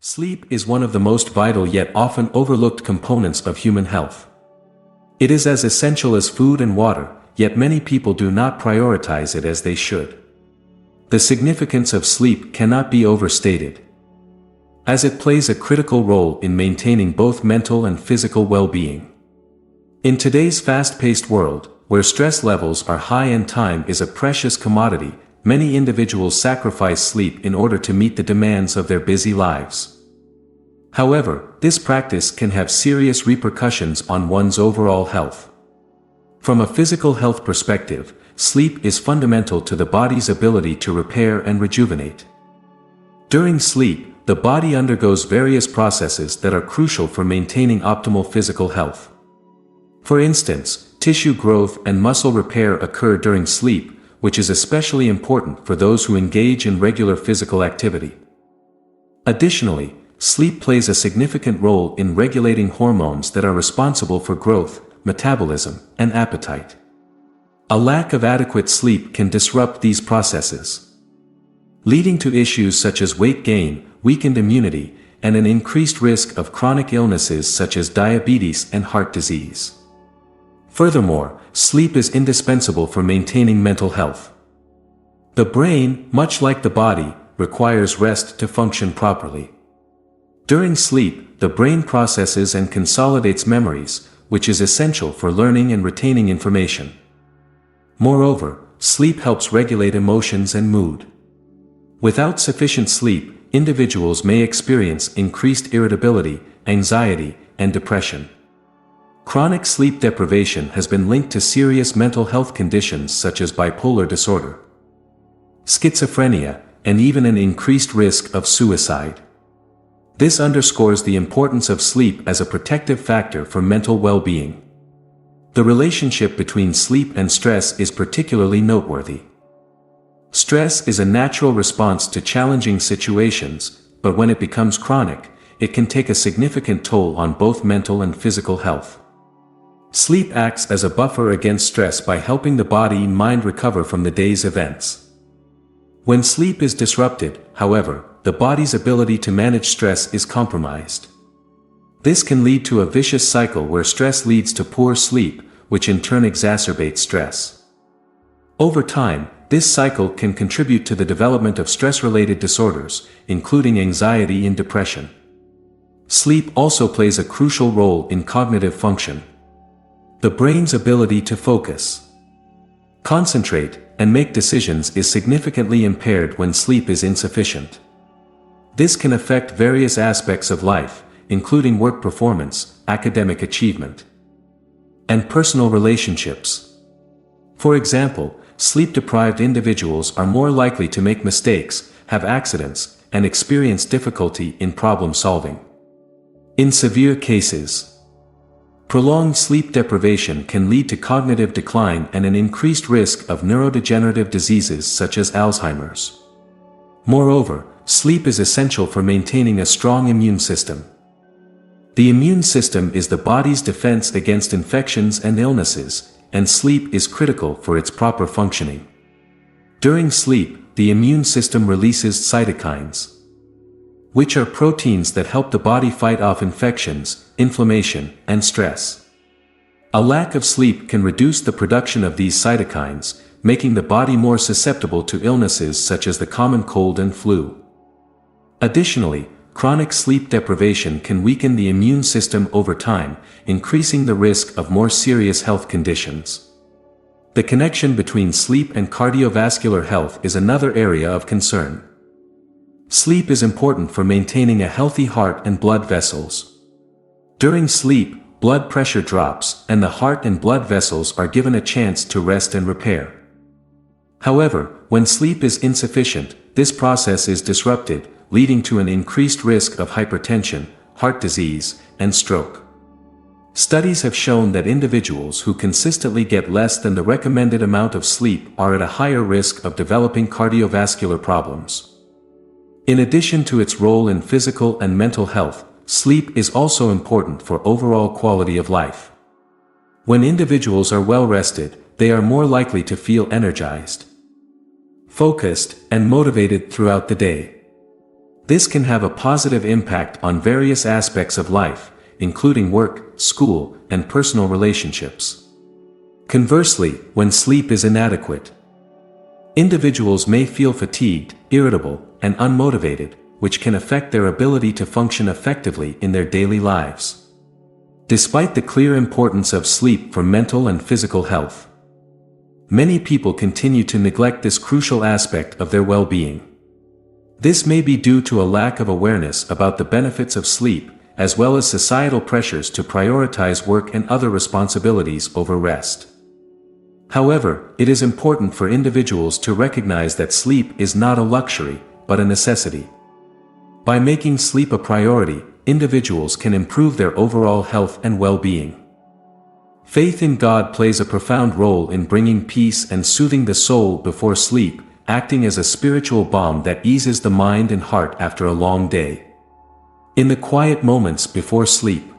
Sleep is one of the most vital yet often overlooked components of human health. It is as essential as food and water, yet many people do not prioritize it as they should. The significance of sleep cannot be overstated, as it plays a critical role in maintaining both mental and physical well-being. In today's fast-paced world, where stress levels are high and time is a precious commodity, many individuals sacrifice sleep in order to meet the demands of their busy lives. However, this practice can have serious repercussions on one's overall health. From a physical health perspective, sleep is fundamental to the body's ability to repair and rejuvenate. During sleep, the body undergoes various processes that are crucial for maintaining optimal physical health. For instance, tissue growth and muscle repair occur during sleep, which is especially important for those who engage in regular physical activity. Additionally, sleep plays a significant role in regulating hormones that are responsible for growth, metabolism, and appetite. A lack of adequate sleep can disrupt these processes, leading to issues such as weight gain, weakened immunity, and an increased risk of chronic illnesses such as diabetes and heart disease. Furthermore, sleep is indispensable for maintaining mental health. The brain, much like the body, requires rest to function properly. During sleep, the brain processes and consolidates memories, which is essential for learning and retaining information. Moreover, sleep helps regulate emotions and mood. Without sufficient sleep, individuals may experience increased irritability, anxiety, and depression. Chronic sleep deprivation has been linked to serious mental health conditions such as bipolar disorder, schizophrenia, and even an increased risk of suicide. This underscores the importance of sleep as a protective factor for mental well-being. The relationship between sleep and stress is particularly noteworthy. Stress is a natural response to challenging situations, but when it becomes chronic, it can take a significant toll on both mental and physical health. Sleep acts as a buffer against stress by helping the body and mind recover from the day's events. When sleep is disrupted, however, the body's ability to manage stress is compromised. This can lead to a vicious cycle where stress leads to poor sleep, which in turn exacerbates stress. Over time, this cycle can contribute to the development of stress-related disorders, including anxiety and depression. Sleep also plays a crucial role in cognitive function. The brain's ability to focus, concentrate, and make decisions is significantly impaired when sleep is insufficient. This can affect various aspects of life, including work performance, academic achievement, and personal relationships. For example, sleep-deprived individuals are more likely to make mistakes, have accidents, and experience difficulty in problem-solving. In severe cases, prolonged sleep deprivation can lead to cognitive decline and an increased risk of neurodegenerative diseases such as Alzheimer's. Moreover, sleep is essential for maintaining a strong immune system. The immune system is the body's defense against infections and illnesses, and sleep is critical for its proper functioning. During sleep, the immune system releases cytokines, which are proteins that help the body fight off infections, inflammation, and stress. A lack of sleep can reduce the production of these cytokines, making the body more susceptible to illnesses such as the common cold and flu. Additionally, chronic sleep deprivation can weaken the immune system over time, increasing the risk of more serious health conditions. The connection between sleep and cardiovascular health is another area of concern. Sleep is important for maintaining a healthy heart and blood vessels. During sleep, blood pressure drops, and the heart and blood vessels are given a chance to rest and repair. However, when sleep is insufficient, this process is disrupted, leading to an increased risk of hypertension, heart disease, and stroke. Studies have shown that individuals who consistently get less than the recommended amount of sleep are at a higher risk of developing cardiovascular problems. In addition to its role in physical and mental health, sleep is also important for overall quality of life. When individuals are well rested, they are more likely to feel energized, focused, and motivated throughout the day. This can have a positive impact on various aspects of life, including work, school, and personal relationships. Conversely, when sleep is inadequate, individuals may feel fatigued, irritable, and unmotivated, which can affect their ability to function effectively in their daily lives. Despite the clear importance of sleep for mental and physical health, many people continue to neglect this crucial aspect of their well-being. This may be due to a lack of awareness about the benefits of sleep, as well as societal pressures to prioritize work and other responsibilities over rest. However, it is important for individuals to recognize that sleep is not a luxury, but a necessity. By making sleep a priority, individuals can improve their overall health and well-being. Faith in God plays a profound role in bringing peace and soothing the soul before sleep, acting as a spiritual balm that eases the mind and heart after a long day. In the quiet moments before sleep,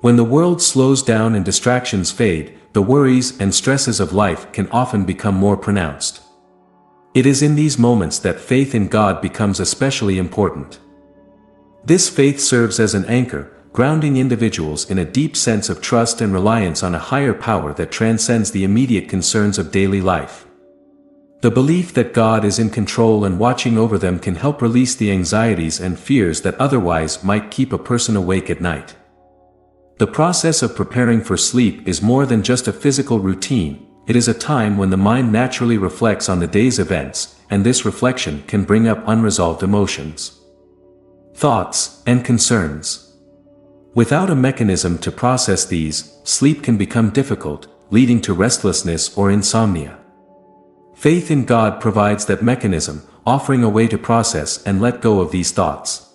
when the world slows down and distractions fade, the worries and stresses of life can often become more pronounced. It is in these moments that faith in God becomes especially important. This faith serves as an anchor, grounding individuals in a deep sense of trust and reliance on a higher power that transcends the immediate concerns of daily life. The belief that God is in control and watching over them can help release the anxieties and fears that otherwise might keep a person awake at night. The process of preparing for sleep is more than just a physical routine. It is a time when the mind naturally reflects on the day's events, and this reflection can bring up unresolved emotions, thoughts, and concerns. Without a mechanism to process these, sleep can become difficult, leading to restlessness or insomnia. Faith in God provides that mechanism, offering a way to process and let go of these thoughts.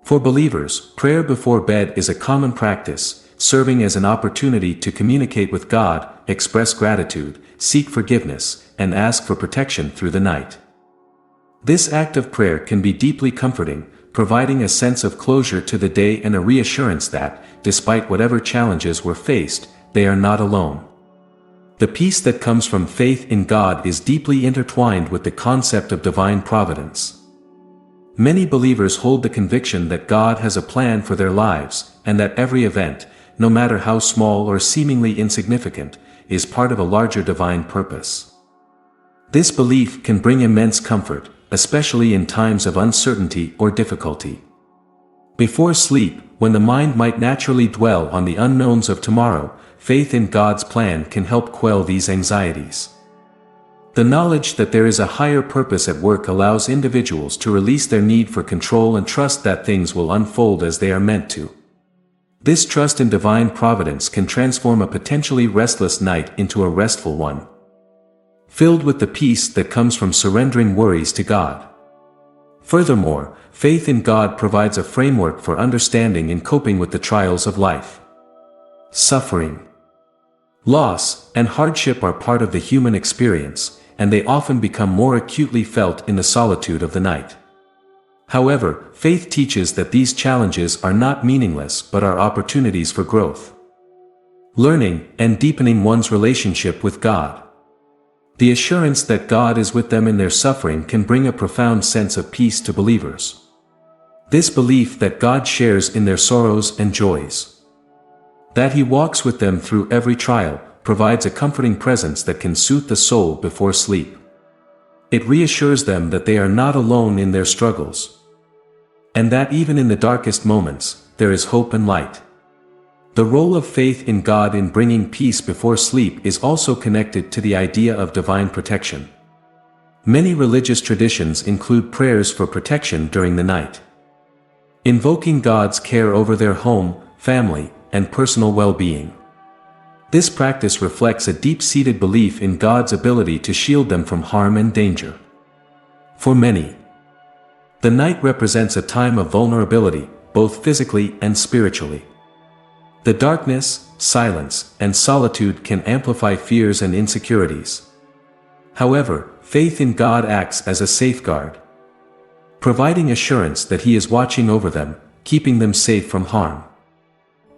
For believers, prayer before bed is a common practice, serving as an opportunity to communicate with God, express gratitude, seek forgiveness, and ask for protection through the night. This act of prayer can be deeply comforting, providing a sense of closure to the day and a reassurance that, despite whatever challenges were faced, they are not alone. The peace that comes from faith in God is deeply intertwined with the concept of divine providence. Many believers hold the conviction that God has a plan for their lives, and that every event, no matter how small or seemingly insignificant, is part of a larger divine purpose. This belief can bring immense comfort, especially in times of uncertainty or difficulty. Before sleep, when the mind might naturally dwell on the unknowns of tomorrow, faith in God's plan can help quell these anxieties. The knowledge that there is a higher purpose at work allows individuals to release their need for control and trust that things will unfold as they are meant to. This trust in divine providence can transform a potentially restless night into a restful one, filled with the peace that comes from surrendering worries to God. Furthermore, faith in God provides a framework for understanding and coping with the trials of life. Suffering, loss, and hardship are part of the human experience, and they often become more acutely felt in the solitude of the night. However, faith teaches that these challenges are not meaningless but are opportunities for growth, learning, and deepening one's relationship with God. The assurance that God is with them in their suffering can bring a profound sense of peace to believers. This belief that God shares in their sorrows and joys, that He walks with them through every trial, provides a comforting presence that can soothe the soul before sleep. It reassures them that they are not alone in their struggles, and that even in the darkest moments, there is hope and light. The role of faith in God in bringing peace before sleep is also connected to the idea of divine protection. Many religious traditions include prayers for protection during the night, invoking God's care over their home, family, and personal well-being. This practice reflects a deep-seated belief in God's ability to shield them from harm and danger. For many, the night represents a time of vulnerability, both physically and spiritually. The darkness, silence, and solitude can amplify fears and insecurities. However, faith in God acts as a safeguard, providing assurance that He is watching over them, keeping them safe from harm.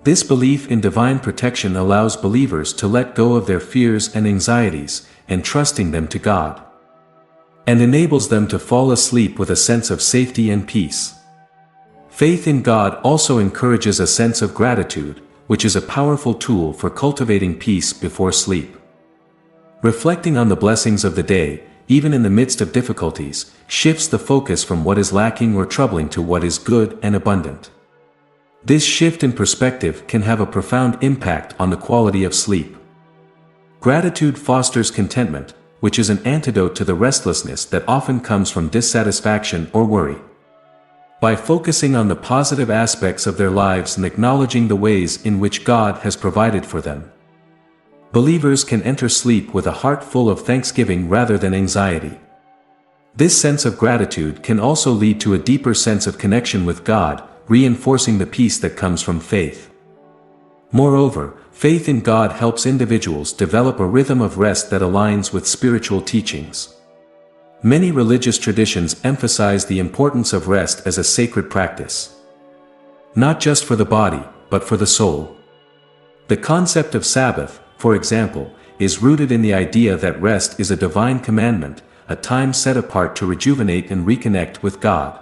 This belief in divine protection allows believers to let go of their fears and anxieties, entrusting them to God. and enables them to fall asleep with a sense of safety and peace. Faith in God also encourages a sense of gratitude, which is a powerful tool for cultivating peace before sleep. Reflecting on the blessings of the day, even in the midst of difficulties, shifts the focus from what is lacking or troubling to what is good and abundant. This shift in perspective can have a profound impact on the quality of sleep. Gratitude fosters contentment, which is an antidote to the restlessness that often comes from dissatisfaction or worry. By focusing on the positive aspects of their lives and acknowledging the ways in which God has provided for them, believers can enter sleep with a heart full of thanksgiving rather than anxiety. This sense of gratitude can also lead to a deeper sense of connection with God, reinforcing the peace that comes from faith. Moreover, faith in God helps individuals develop a rhythm of rest that aligns with spiritual teachings. Many religious traditions emphasize the importance of rest as a sacred practice, not just for the body, but for the soul. The concept of Sabbath, for example, is rooted in the idea that rest is a divine commandment, a time set apart to rejuvenate and reconnect with God.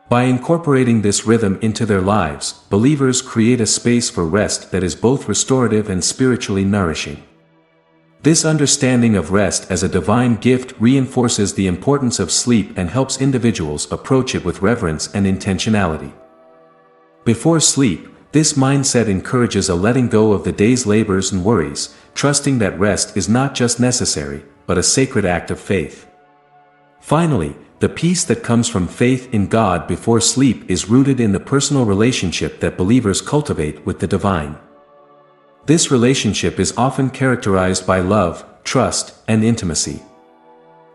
By incorporating this rhythm into their lives, believers create a space for rest that is both restorative and spiritually nourishing. This understanding of rest as a divine gift reinforces the importance of sleep and helps individuals approach it with reverence and intentionality. Before sleep, this mindset encourages a letting go of the day's labors and worries, trusting that rest is not just necessary, but a sacred act of faith. Finally, the peace that comes from faith in God before sleep is rooted in the personal relationship that believers cultivate with the divine. This relationship is often characterized by love, trust, and intimacy.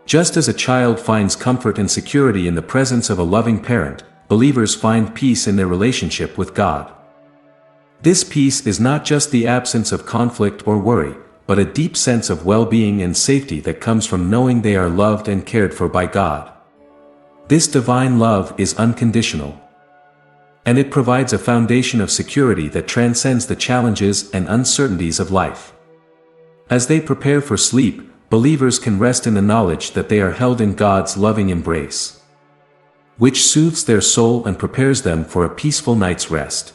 Just as a child finds comfort and security in the presence of a loving parent, believers find peace in their relationship with God. This peace is not just the absence of conflict or worry, but a deep sense of well-being and safety that comes from knowing they are loved and cared for by God. This divine love is unconditional, and it provides a foundation of security that transcends the challenges and uncertainties of life. As they prepare for sleep, believers can rest in the knowledge that they are held in God's loving embrace, which soothes their soul and prepares them for a peaceful night's rest.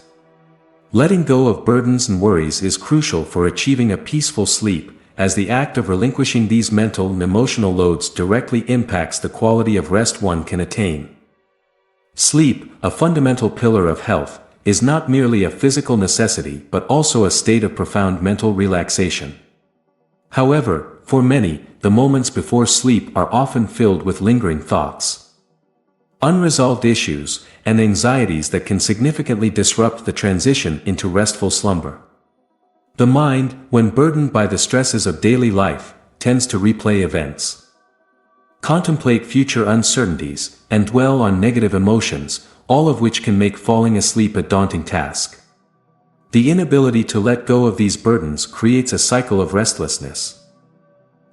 Letting go of burdens and worries is crucial for achieving a peaceful sleep, as the act of relinquishing these mental and emotional loads directly impacts the quality of rest one can attain. Sleep, a fundamental pillar of health, is not merely a physical necessity but also a state of profound mental relaxation. However, for many, the moments before sleep are often filled with lingering thoughts, unresolved issues, and anxieties that can significantly disrupt the transition into restful slumber. The mind, when burdened by the stresses of daily life, tends to replay events, contemplate future uncertainties, and dwell on negative emotions, all of which can make falling asleep a daunting task. The inability to let go of these burdens creates a cycle of restlessness,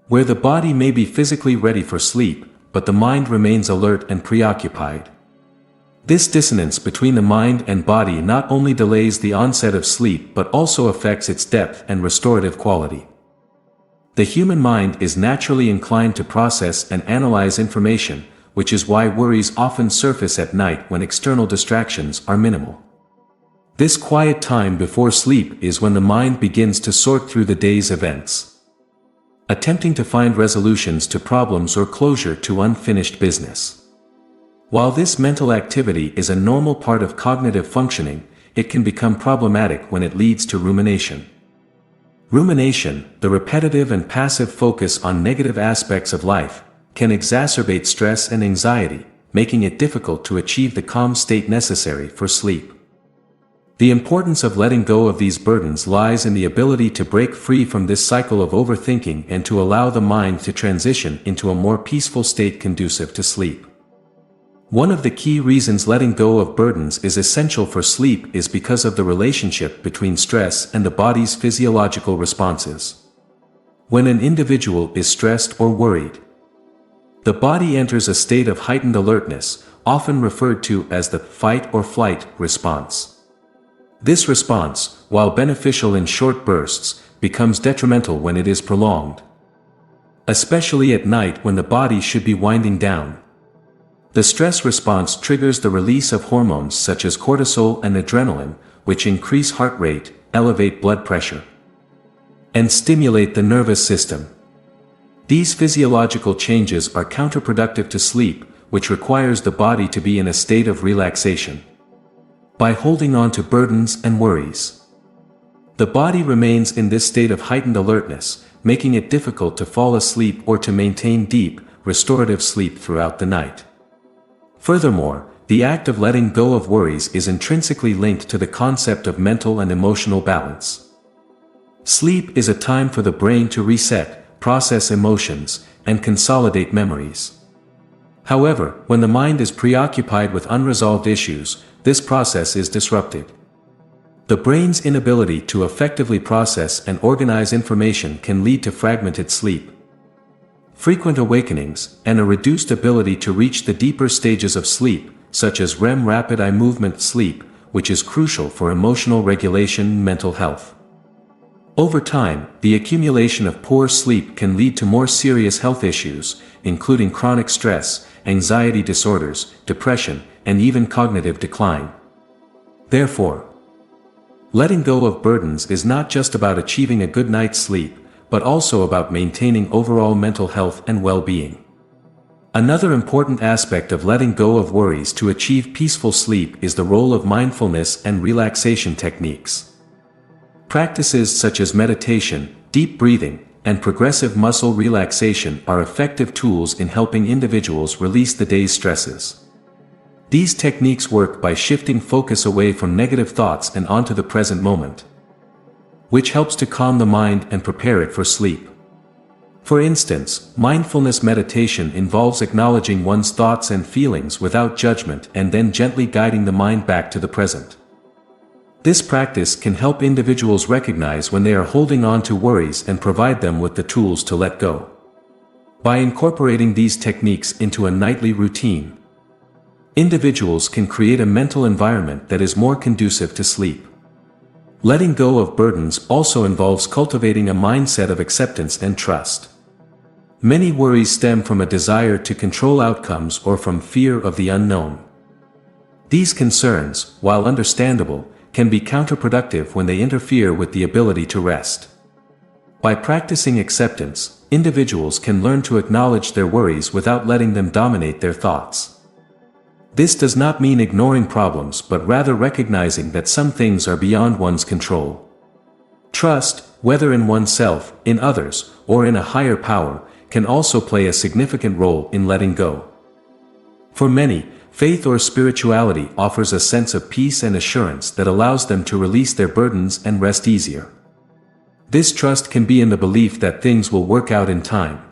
where the body may be physically ready for sleep, but the mind remains alert and preoccupied. This dissonance between the mind and body not only delays the onset of sleep but also affects its depth and restorative quality. The human mind is naturally inclined to process and analyze information, which is why worries often surface at night when external distractions are minimal. This quiet time before sleep is when the mind begins to sort through the day's events, attempting to find resolutions to problems or closure to unfinished business. While this mental activity is a normal part of cognitive functioning, it can become problematic when it leads to rumination. Rumination, the repetitive and passive focus on negative aspects of life, can exacerbate stress and anxiety, making it difficult to achieve the calm state necessary for sleep. The importance of letting go of these burdens lies in the ability to break free from this cycle of overthinking and to allow the mind to transition into a more peaceful state conducive to sleep. One of the key reasons letting go of burdens is essential for sleep is because of the relationship between stress and the body's physiological responses. When an individual is stressed or worried, the body enters a state of heightened alertness, often referred to as the fight or flight response. This response, while beneficial in short bursts, becomes detrimental when it is prolonged. especially at night when the body should be winding down. The stress response triggers the release of hormones such as cortisol and adrenaline, which increase heart rate, elevate blood pressure, and stimulate the nervous system. These physiological changes are counterproductive to sleep, which requires the body to be in a state of relaxation. By holding on to burdens and worries, the body remains in this state of heightened alertness, making it difficult to fall asleep or to maintain deep, restorative sleep throughout the night. Furthermore, the act of letting go of worries is intrinsically linked to the concept of mental and emotional balance. Sleep is a time for the brain to reset, process emotions, and consolidate memories. However, when the mind is preoccupied with unresolved issues, this process is disrupted. The brain's inability to effectively process and organize information can lead to fragmented sleep, frequent awakenings, and a reduced ability to reach the deeper stages of sleep, such as REM rapid eye movement sleep, which is crucial for emotional regulation and mental health. Over time, the accumulation of poor sleep can lead to more serious health issues, including chronic stress, anxiety disorders, depression, and even cognitive decline. Therefore, letting go of burdens is not just about achieving a good night's sleep, but also about maintaining overall mental health and well-being. Another important aspect of letting go of worries to achieve peaceful sleep is the role of mindfulness and relaxation techniques. Practices such as meditation, deep breathing, and progressive muscle relaxation are effective tools in helping individuals release the day's stresses. These techniques work by shifting focus away from negative thoughts and onto the present moment, which helps to calm the mind and prepare it for sleep. For instance, mindfulness meditation involves acknowledging one's thoughts and feelings without judgment and then gently guiding the mind back to the present. This practice can help individuals recognize when they are holding on to worries and provide them with the tools to let go. By incorporating these techniques into a nightly routine, individuals can create a mental environment that is more conducive to sleep. Letting go of burdens also involves cultivating a mindset of acceptance and trust. Many worries stem from a desire to control outcomes or from fear of the unknown. These concerns, while understandable, can be counterproductive when they interfere with the ability to rest. By practicing acceptance, individuals can learn to acknowledge their worries without letting them dominate their thoughts. This does not mean ignoring problems but rather recognizing that some things are beyond one's control. Trust, whether in oneself, in others, or in a higher power, can also play a significant role in letting go. For many, faith or spirituality offers a sense of peace and assurance that allows them to release their burdens and rest easier. This trust can be in the belief that things will work out in time,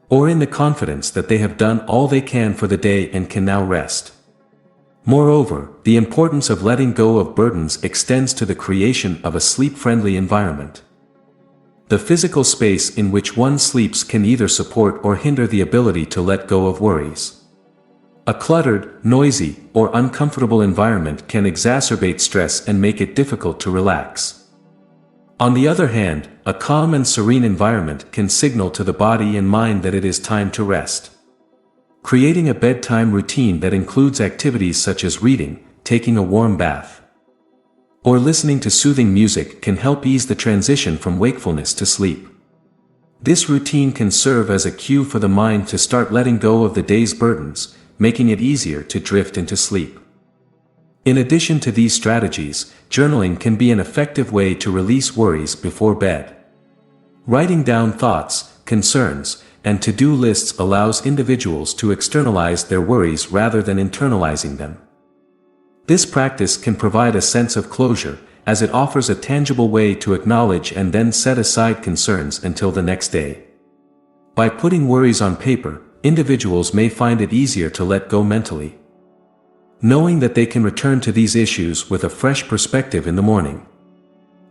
or in the confidence that they have done all they can for the day and can now rest. Moreover, the importance of letting go of burdens extends to the creation of a sleep-friendly environment. The physical space in which one sleeps can either support or hinder the ability to let go of worries. A cluttered, noisy, or uncomfortable environment can exacerbate stress and make it difficult to relax. On the other hand, a calm and serene environment can signal to the body and mind that it is time to rest. Creating a bedtime routine that includes activities such as reading, taking a warm bath, or listening to soothing music can help ease the transition from wakefulness to sleep. This routine can serve as a cue for the mind to start letting go of the day's burdens, making it easier to drift into sleep. In addition to these strategies, journaling can be an effective way to release worries before bed. Writing down thoughts, concerns, and to-do lists allows individuals to externalize their worries rather than internalizing them. This practice can provide a sense of closure, as it offers a tangible way to acknowledge and then set aside concerns until the next day. By putting worries on paper, individuals may find it easier to let go mentally, knowing that they can return to these issues with a fresh perspective in the morning.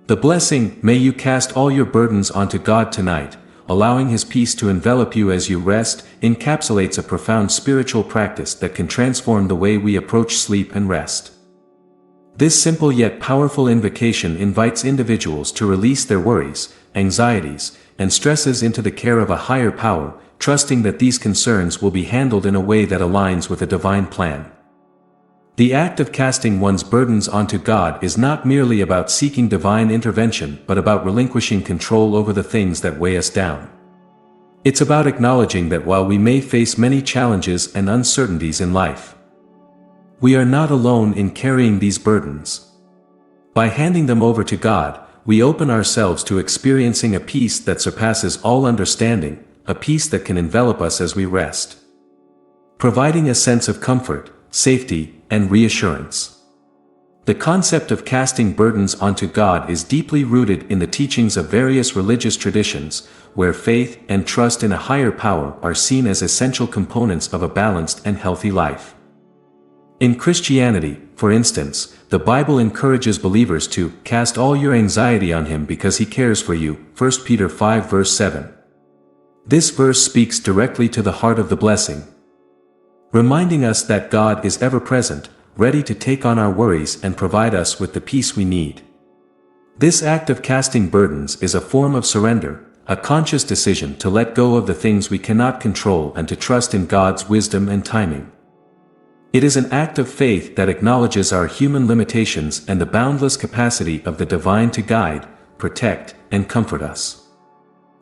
The blessing, "May you cast all your burdens onto God tonight, allowing His peace to envelop you as you rest," encapsulates a profound spiritual practice that can transform the way we approach sleep and rest. This simple yet powerful invocation invites individuals to release their worries, anxieties, and stresses into the care of a higher power, trusting that these concerns will be handled in a way that aligns with a divine plan. The act of casting one's burdens onto God is not merely about seeking divine intervention but about relinquishing control over the things that weigh us down. It's about acknowledging that while we may face many challenges and uncertainties in life, we are not alone in carrying these burdens. By handing them over to God, we open ourselves to experiencing a peace that surpasses all understanding, a peace that can envelop us as we rest, providing a sense of comfort, safety, and reassurance. The concept of casting burdens onto God is deeply rooted in the teachings of various religious traditions, where faith and trust in a higher power are seen as essential components of a balanced and healthy life. In Christianity, for instance, the Bible encourages believers to cast all your anxiety on Him because He cares for you, 1 Peter 5 verse 7. This verse speaks directly to the heart of the blessing, reminding us that God is ever present, ready to take on our worries and provide us with the peace we need. This act of casting burdens is a form of surrender, a conscious decision to let go of the things we cannot control and to trust in God's wisdom and timing. It is an act of faith that acknowledges our human limitations and the boundless capacity of the divine to guide, protect, and comfort us.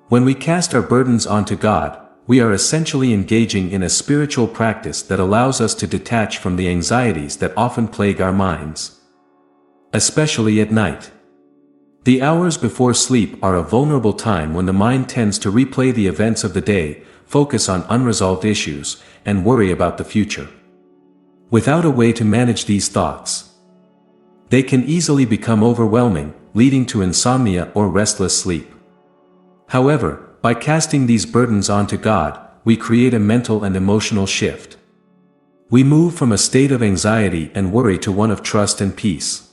When we cast our burdens onto God, we are essentially engaging in a spiritual practice that allows us to detach from the anxieties that often plague our minds, especially at night. The hours before sleep are a vulnerable time when the mind tends to replay the events of the day, focus on unresolved issues, and worry about the future. Without a way to manage these thoughts, they can easily become overwhelming, leading to insomnia or restless sleep. However, by casting these burdens onto God, we create a mental and emotional shift. We move from a state of anxiety and worry to one of trust and peace.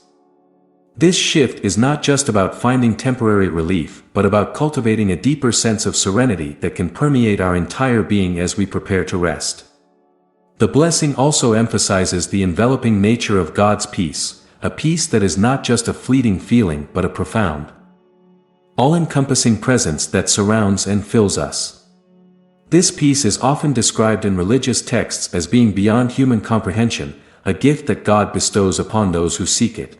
This shift is not just about finding temporary relief, but about cultivating a deeper sense of serenity that can permeate our entire being as we prepare to rest. The blessing also emphasizes the enveloping nature of God's peace, a peace that is not just a fleeting feeling but a profound, all-encompassing presence that surrounds and fills us. This peace is often described in religious texts as being beyond human comprehension, a gift that God bestows upon those who seek it.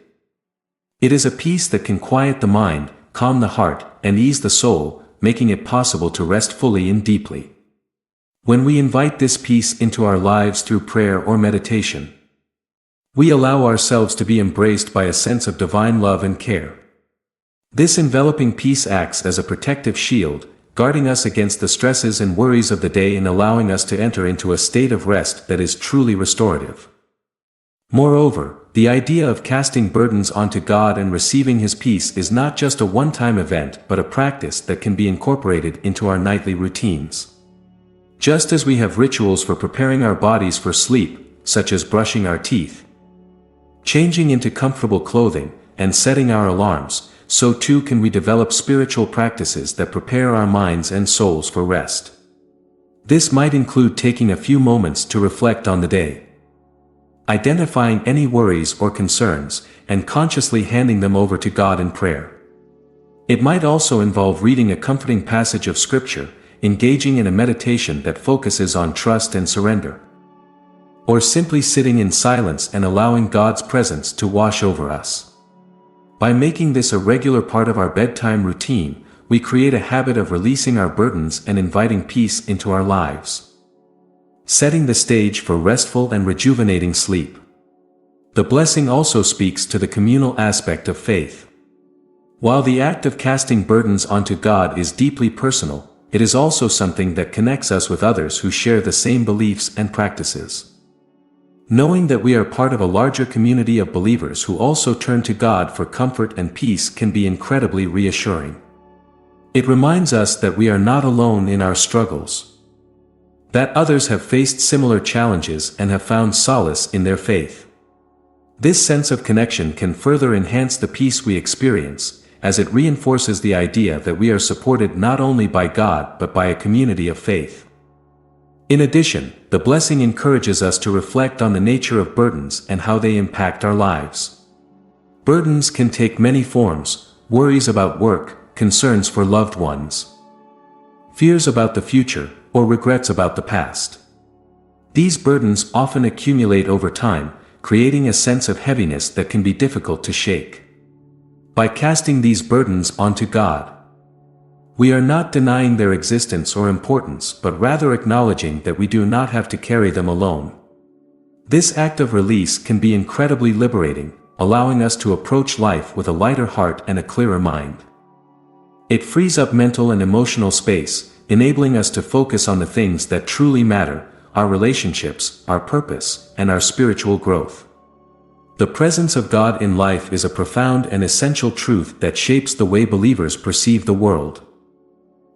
It is a peace that can quiet the mind, calm the heart, and ease the soul, making it possible to rest fully and deeply. When we invite this peace into our lives through prayer or meditation, we allow ourselves to be embraced by a sense of divine love and care. This enveloping peace acts as a protective shield, guarding us against the stresses and worries of the day and allowing us to enter into a state of rest that is truly restorative. Moreover, the idea of casting burdens onto God and receiving His peace is not just a one-time event but a practice that can be incorporated into our nightly routines. Just as we have rituals for preparing our bodies for sleep, such as brushing our teeth, changing into comfortable clothing, and setting our alarms, so too can we develop spiritual practices that prepare our minds and souls for rest. This might include taking a few moments to reflect on the day, identifying any worries or concerns, and consciously handing them over to God in prayer. It might also involve reading a comforting passage of Scripture, engaging in a meditation that focuses on trust and surrender, or simply sitting in silence and allowing God's presence to wash over us. By making this a regular part of our bedtime routine, we create a habit of releasing our burdens and inviting peace into our lives, setting the stage for restful and rejuvenating sleep. The blessing also speaks to the communal aspect of faith. While the act of casting burdens onto God is deeply personal, it is also something that connects us with others who share the same beliefs and practices. Knowing that we are part of a larger community of believers who also turn to God for comfort and peace can be incredibly reassuring. It reminds us that we are not alone in our struggles, that others have faced similar challenges and have found solace in their faith. This sense of connection can further enhance the peace we experience, as it reinforces the idea that we are supported not only by God but by a community of faith. In addition, the blessing encourages us to reflect on the nature of burdens and how they impact our lives. Burdens can take many forms: worries about work, concerns for loved ones, fears about the future, or regrets about the past. These burdens often accumulate over time, creating a sense of heaviness that can be difficult to shake. By casting these burdens onto God, we are not denying their existence or importance, but rather acknowledging that we do not have to carry them alone. This act of release can be incredibly liberating, allowing us to approach life with a lighter heart and a clearer mind. It frees up mental and emotional space, enabling us to focus on the things that truly matter: our relationships, our purpose, and our spiritual growth. The presence of God in life is a profound and essential truth that shapes the way believers perceive the world,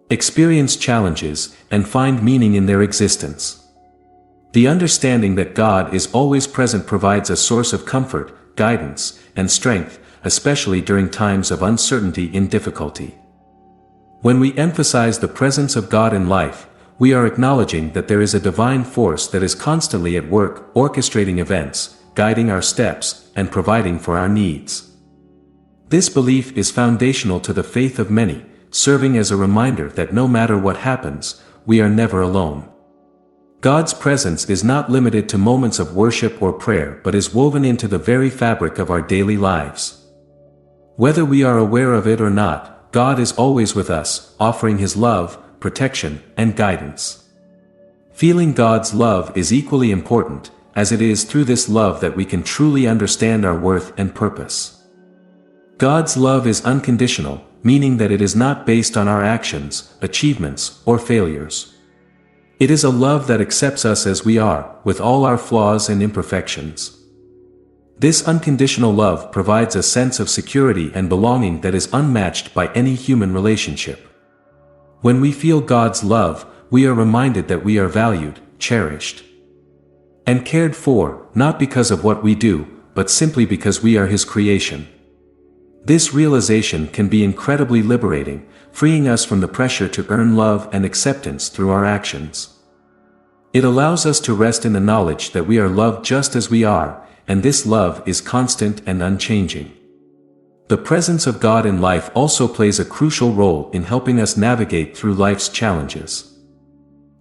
experience challenges, and find meaning in their existence. The understanding that God is always present provides a source of comfort, guidance, and strength, especially during times of uncertainty and difficulty. When we emphasize the presence of God in life, we are acknowledging that there is a divine force that is constantly at work, orchestrating events, guiding our steps, and providing for our needs. This belief is foundational to the faith of many, serving as a reminder that no matter what happens, we are never alone. God's presence is not limited to moments of worship or prayer, but is woven into the very fabric of our daily lives. Whether we are aware of it or not, God is always with us, offering His love, protection, and guidance. Feeling God's love is equally important, as it is through this love that we can truly understand our worth and purpose. God's love is unconditional, meaning that it is not based on our actions, achievements, or failures. It is a love that accepts us as we are, with all our flaws and imperfections. This unconditional love provides a sense of security and belonging that is unmatched by any human relationship. When we feel God's love, we are reminded that we are valued, cherished, and cared for, not because of what we do, but simply because we are His creation. This realization can be incredibly liberating, freeing us from the pressure to earn love and acceptance through our actions. It allows us to rest in the knowledge that we are loved just as we are, and this love is constant and unchanging. The presence of God in life also plays a crucial role in helping us navigate through life's challenges.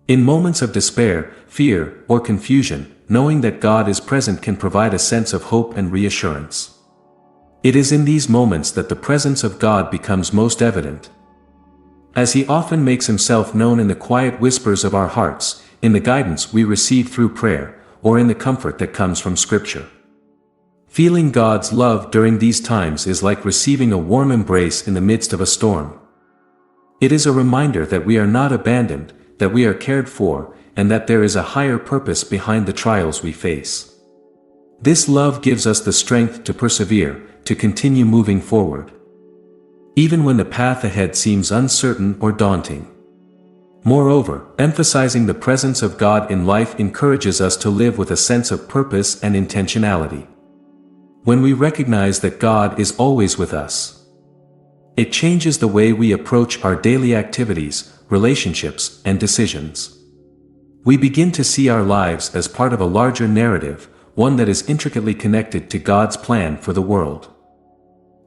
In moments of despair, fear, or confusion, knowing that God is present can provide a sense of hope and reassurance. It is in these moments that the presence of God becomes most evident, as He often makes Himself known in the quiet whispers of our hearts, in the guidance we receive through prayer, or in the comfort that comes from Scripture. Feeling God's love during these times is like receiving a warm embrace in the midst of a storm. It is a reminder that we are not abandoned, that we are cared for, and that there is a higher purpose behind the trials we face. This love gives us the strength to persevere, to continue moving forward, even when the path ahead seems uncertain or daunting. Moreover, emphasizing the presence of God in life encourages us to live with a sense of purpose and intentionality. When we recognize that God is always with us, it changes the way we approach our daily activities, relationships, and decisions. We begin to see our lives as part of a larger narrative, one that is intricately connected to God's plan for the world.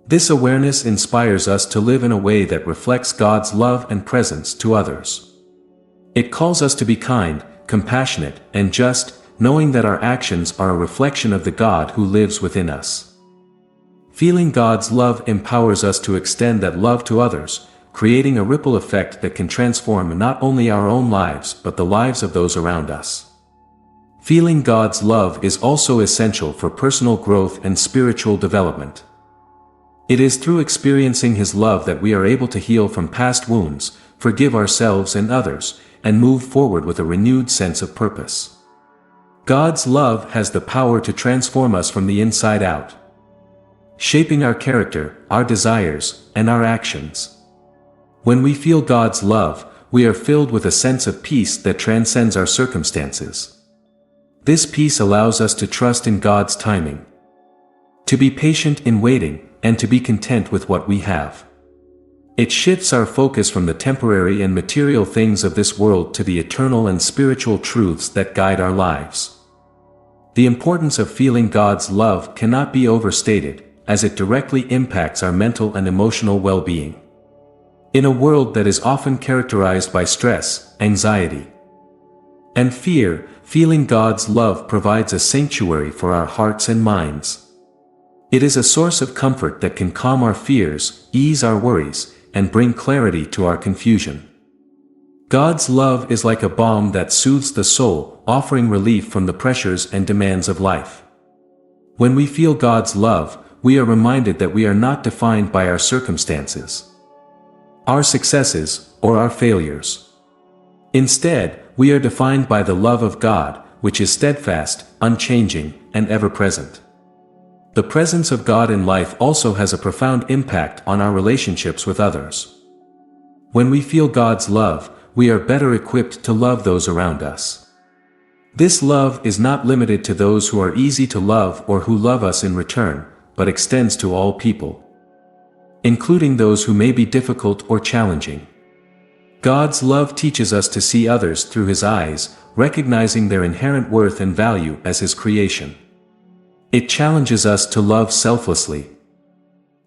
This awareness inspires us to live in a way that reflects God's love and presence to others. It calls us to be kind, compassionate, and just, knowing that our actions are a reflection of the God who lives within us. Feeling God's love empowers us to extend that love to others, creating a ripple effect that can transform not only our own lives but the lives of those around us. Feeling God's love is also essential for personal growth and spiritual development. It is through experiencing His love that we are able to heal from past wounds, forgive ourselves and others, and move forward with a renewed sense of purpose. God's love has the power to transform us from the inside out, shaping our character, our desires, and our actions. When we feel God's love, we are filled with a sense of peace that transcends our circumstances. This peace allows us to trust in God's timing, to be patient in waiting, and to be content with what we have. It shifts our focus from the temporary and material things of this world to the eternal and spiritual truths that guide our lives. The importance of feeling God's love cannot be overstated, as it directly impacts our mental and emotional well-being. In a world that is often characterized by stress, anxiety, and fear, feeling God's love provides a sanctuary for our hearts and minds. It is a source of comfort that can calm our fears, ease our worries, and bring clarity to our confusion. God's love is like a balm that soothes the soul, offering relief from the pressures and demands of life. When we feel God's love, we are reminded that we are not defined by our circumstances, our successes, or our failures. Instead, we are defined by the love of God, which is steadfast, unchanging, and ever-present. The presence of God in life also has a profound impact on our relationships with others. When we feel God's love, we are better equipped to love those around us. This love is not limited to those who are easy to love or who love us in return, but extends to all people, including those who may be difficult or challenging. God's love teaches us to see others through His eyes, recognizing their inherent worth and value as His creation. It challenges us to love selflessly,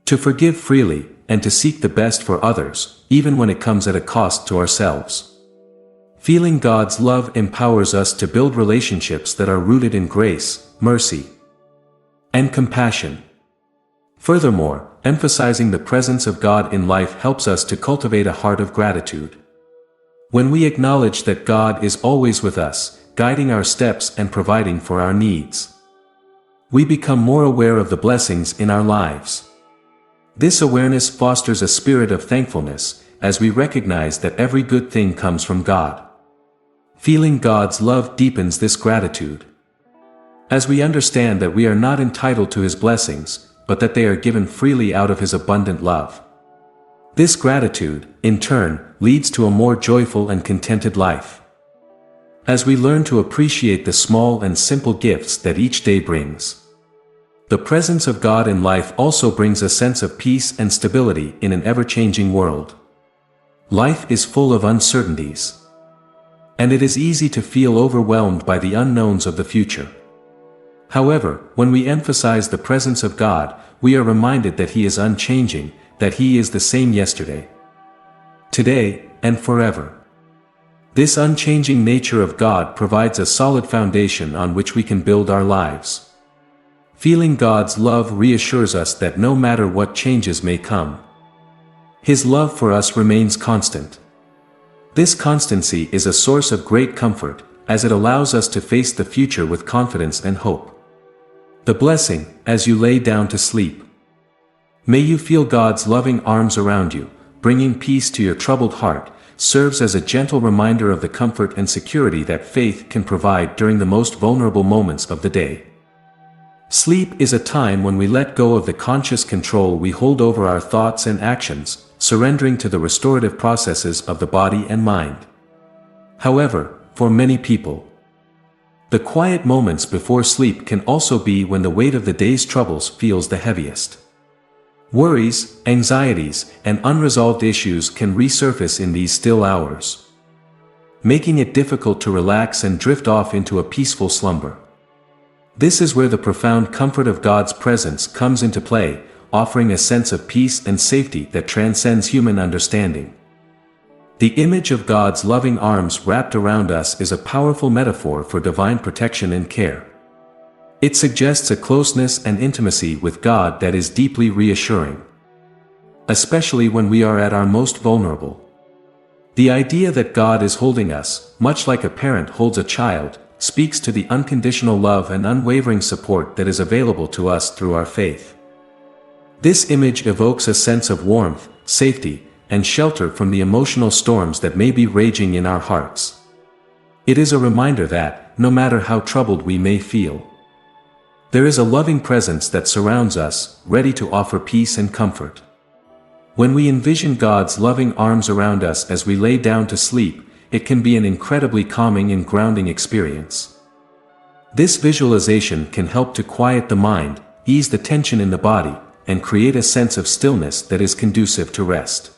to forgive freely, and to seek the best for others, even when it comes at a cost to ourselves. Feeling God's love empowers us to build relationships that are rooted in grace, mercy, and compassion. Furthermore, emphasizing the presence of God in life helps us to cultivate a heart of gratitude. When we acknowledge that God is always with us, guiding our steps and providing for our needs, we become more aware of the blessings in our lives. This awareness fosters a spirit of thankfulness, as we recognize that every good thing comes from God. Feeling God's love deepens this gratitude, as we understand that we are not entitled to His blessings, but that they are given freely out of His abundant love. This gratitude, in turn, leads to a more joyful and contented life, as we learn to appreciate the small and simple gifts that each day brings. The presence of God in life also brings a sense of peace and stability in an ever-changing world. Life is full of uncertainties, and it is easy to feel overwhelmed by the unknowns of the future. However, when we emphasize the presence of God, we are reminded that He is unchanging, that He is the same yesterday, today, and forever. This unchanging nature of God provides a solid foundation on which we can build our lives. Feeling God's love reassures us that no matter what changes may come, His love for us remains constant. This constancy is a source of great comfort, as it allows us to face the future with confidence and hope. The blessing, as you lay down to sleep. May you feel God's loving arms around you, bringing peace to your troubled heart, serves as a gentle reminder of the comfort and security that faith can provide during the most vulnerable moments of the day. Sleep is a time when we let go of the conscious control we hold over our thoughts and actions, surrendering to the restorative processes of the body and mind. However, for many people, the quiet moments before sleep can also be when the weight of the day's troubles feels the heaviest. Worries, anxieties, and unresolved issues can resurface in these still hours, making it difficult to relax and drift off into a peaceful slumber. This is where the profound comfort of God's presence comes into play, offering a sense of peace and safety that transcends human understanding. The image of God's loving arms wrapped around us is a powerful metaphor for divine protection and care. It suggests a closeness and intimacy with God that is deeply reassuring, especially when we are at our most vulnerable. The idea that God is holding us, much like a parent holds a child, speaks to the unconditional love and unwavering support that is available to us through our faith. This image evokes a sense of warmth, safety, and shelter from the emotional storms that may be raging in our hearts. It is a reminder that, no matter how troubled we may feel, there is a loving presence that surrounds us, ready to offer peace and comfort. When we envision God's loving arms around us as we lay down to sleep, it can be an incredibly calming and grounding experience. This visualization can help to quiet the mind, ease the tension in the body, and create a sense of stillness that is conducive to rest.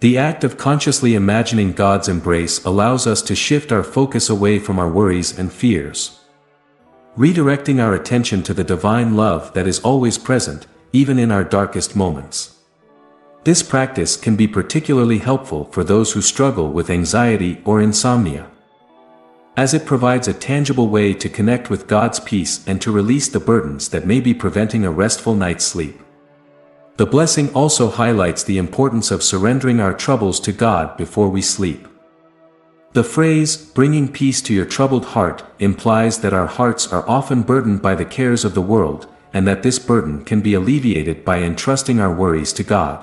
The act of consciously imagining God's embrace allows us to shift our focus away from our worries and fears, redirecting our attention to the divine love that is always present, even in our darkest moments. This practice can be particularly helpful for those who struggle with anxiety or insomnia, as it provides a tangible way to connect with God's peace and to release the burdens that may be preventing a restful night's sleep. The blessing also highlights the importance of surrendering our troubles to God before we sleep. The phrase, "bringing peace to your troubled heart," implies that our hearts are often burdened by the cares of the world, and that this burden can be alleviated by entrusting our worries to God.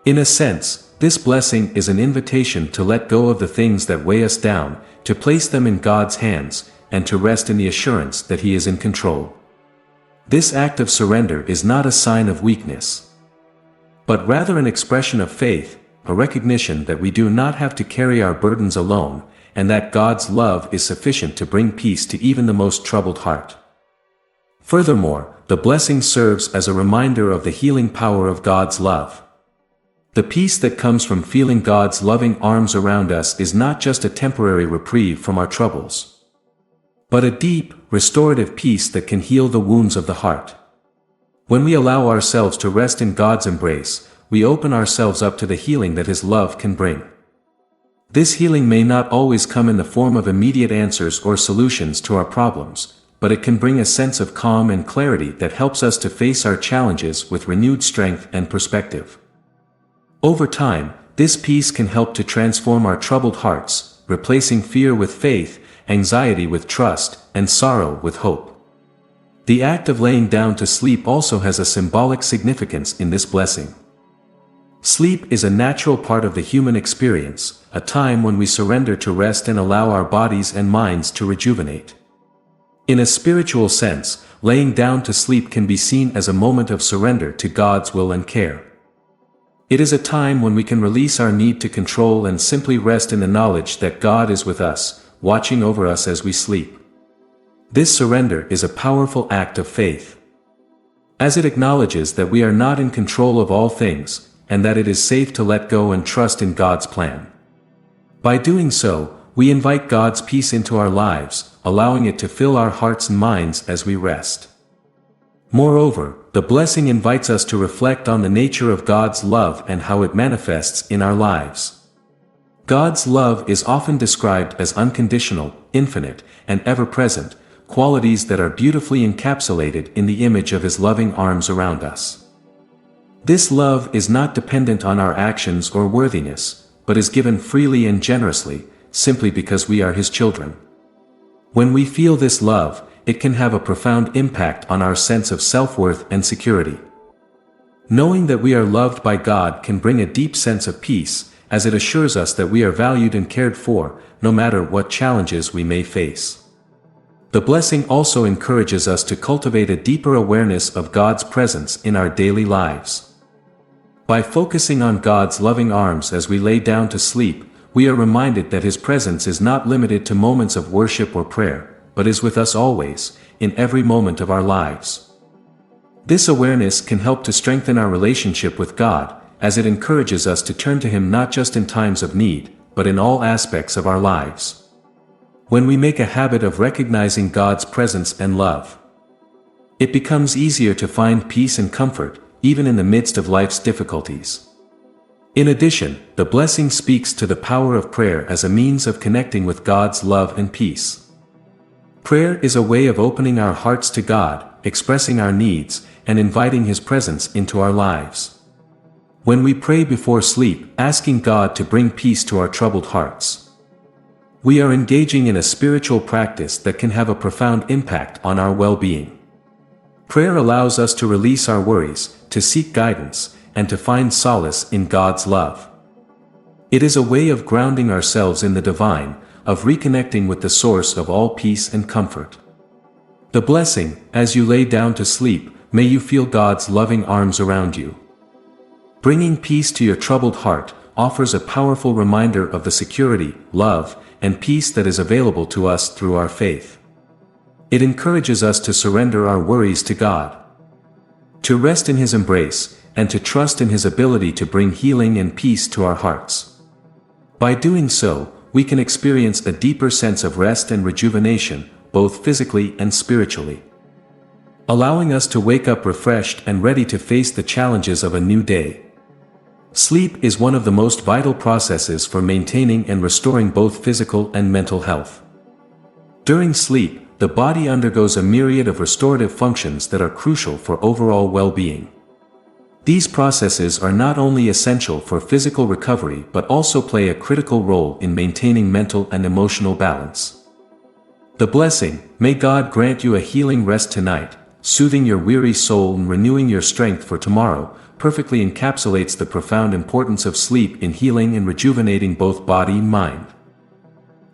In a sense, this blessing is an invitation to let go of the things that weigh us down, to place them in God's hands, and to rest in the assurance that He is in control. This act of surrender is not a sign of weakness, but rather an expression of faith, a recognition that we do not have to carry our burdens alone, and that God's love is sufficient to bring peace to even the most troubled heart. Furthermore, the blessing serves as a reminder of the healing power of God's love. The peace that comes from feeling God's loving arms around us is not just a temporary reprieve from our troubles, but a deep, restorative peace that can heal the wounds of the heart. When we allow ourselves to rest in God's embrace, we open ourselves up to the healing that His love can bring. This healing may not always come in the form of immediate answers or solutions to our problems, but it can bring a sense of calm and clarity that helps us to face our challenges with renewed strength and perspective. Over time, this peace can help to transform our troubled hearts, replacing fear with faith, anxiety with trust, and sorrow with hope. The act of laying down to sleep also has a symbolic significance in this blessing. Sleep is a natural part of the human experience, a time when we surrender to rest and allow our bodies and minds to rejuvenate. In a spiritual sense, laying down to sleep can be seen as a moment of surrender to God's will and care. It is a time when we can release our need to control and simply rest in the knowledge that God is with us, watching over us as we sleep. This surrender is a powerful act of faith, as it acknowledges that we are not in control of all things, and that it is safe to let go and trust in God's plan. By doing so, we invite God's peace into our lives, allowing it to fill our hearts and minds as we rest. Moreover, the blessing invites us to reflect on the nature of God's love and how it manifests in our lives. God's love is often described as unconditional, infinite, and ever-present, qualities that are beautifully encapsulated in the image of His loving arms around us. This love is not dependent on our actions or worthiness, but is given freely and generously, simply because we are His children. When we feel this love, it can have a profound impact on our sense of self-worth and security. Knowing that we are loved by God can bring a deep sense of peace, as it assures us that we are valued and cared for, no matter what challenges we may face. The blessing also encourages us to cultivate a deeper awareness of God's presence in our daily lives. By focusing on God's loving arms as we lay down to sleep, we are reminded that His presence is not limited to moments of worship or prayer, but is with us always, in every moment of our lives. This awareness can help to strengthen our relationship with God, as it encourages us to turn to Him not just in times of need, but in all aspects of our lives. When we make a habit of recognizing God's presence and love, it becomes easier to find peace and comfort, even in the midst of life's difficulties. In addition, the blessing speaks to the power of prayer as a means of connecting with God's love and peace. Prayer is a way of opening our hearts to God, expressing our needs, and inviting His presence into our lives. When we pray before sleep, asking God to bring peace to our troubled hearts, we are engaging in a spiritual practice that can have a profound impact on our well-being. Prayer allows us to release our worries, to seek guidance, and to find solace in God's love. It is a way of grounding ourselves in the divine, of reconnecting with the source of all peace and comfort. The blessing, as you lay down to sleep, may you feel God's loving arms around you. Bringing peace to your troubled heart offers a powerful reminder of the security, love, and peace that is available to us through our faith. It encourages us to surrender our worries to God, to rest in His embrace, and to trust in His ability to bring healing and peace to our hearts. By doing so, we can experience a deeper sense of rest and rejuvenation, both physically and spiritually. allowing us to wake up refreshed and ready to face the challenges of a new day. Sleep is one of the most vital processes for maintaining and restoring both physical and mental health. During sleep, the body undergoes a myriad of restorative functions that are crucial for overall well-being. These processes are not only essential for physical recovery but also play a critical role in maintaining mental and emotional balance. The blessing, "May God grant you a healing rest tonight, soothing your weary soul and renewing your strength for tomorrow," perfectly encapsulates the profound importance of sleep in healing and rejuvenating both body and mind.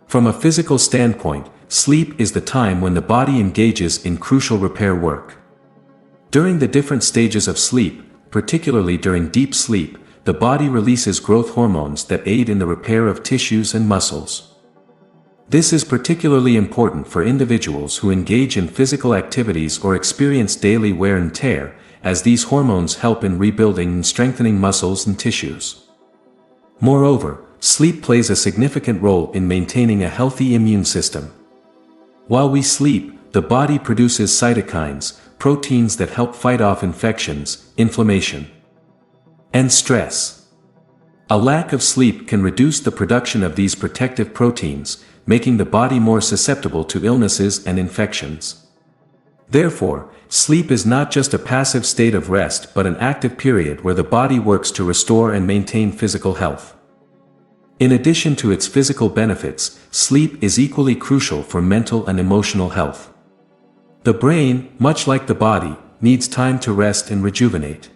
From a physical standpoint, sleep is the time when the body engages in crucial repair work. During the different stages of sleep, particularly during deep sleep, the body releases growth hormones that aid in the repair of tissues and muscles. This is particularly important for individuals who engage in physical activities or experience daily wear and tear, as these hormones help in rebuilding and strengthening muscles and tissues. Moreover, sleep plays a significant role in maintaining a healthy immune system. While we sleep, the body produces cytokines, proteins that help fight off infections, inflammation, and stress. A lack of sleep can reduce the production of these protective proteins, making the body more susceptible to illnesses and infections. Therefore, sleep is not just a passive state of rest but an active period where the body works to restore and maintain physical health. In addition to its physical benefits, sleep is equally crucial for mental and emotional health. The brain, much like the body, needs time to rest and rejuvenate.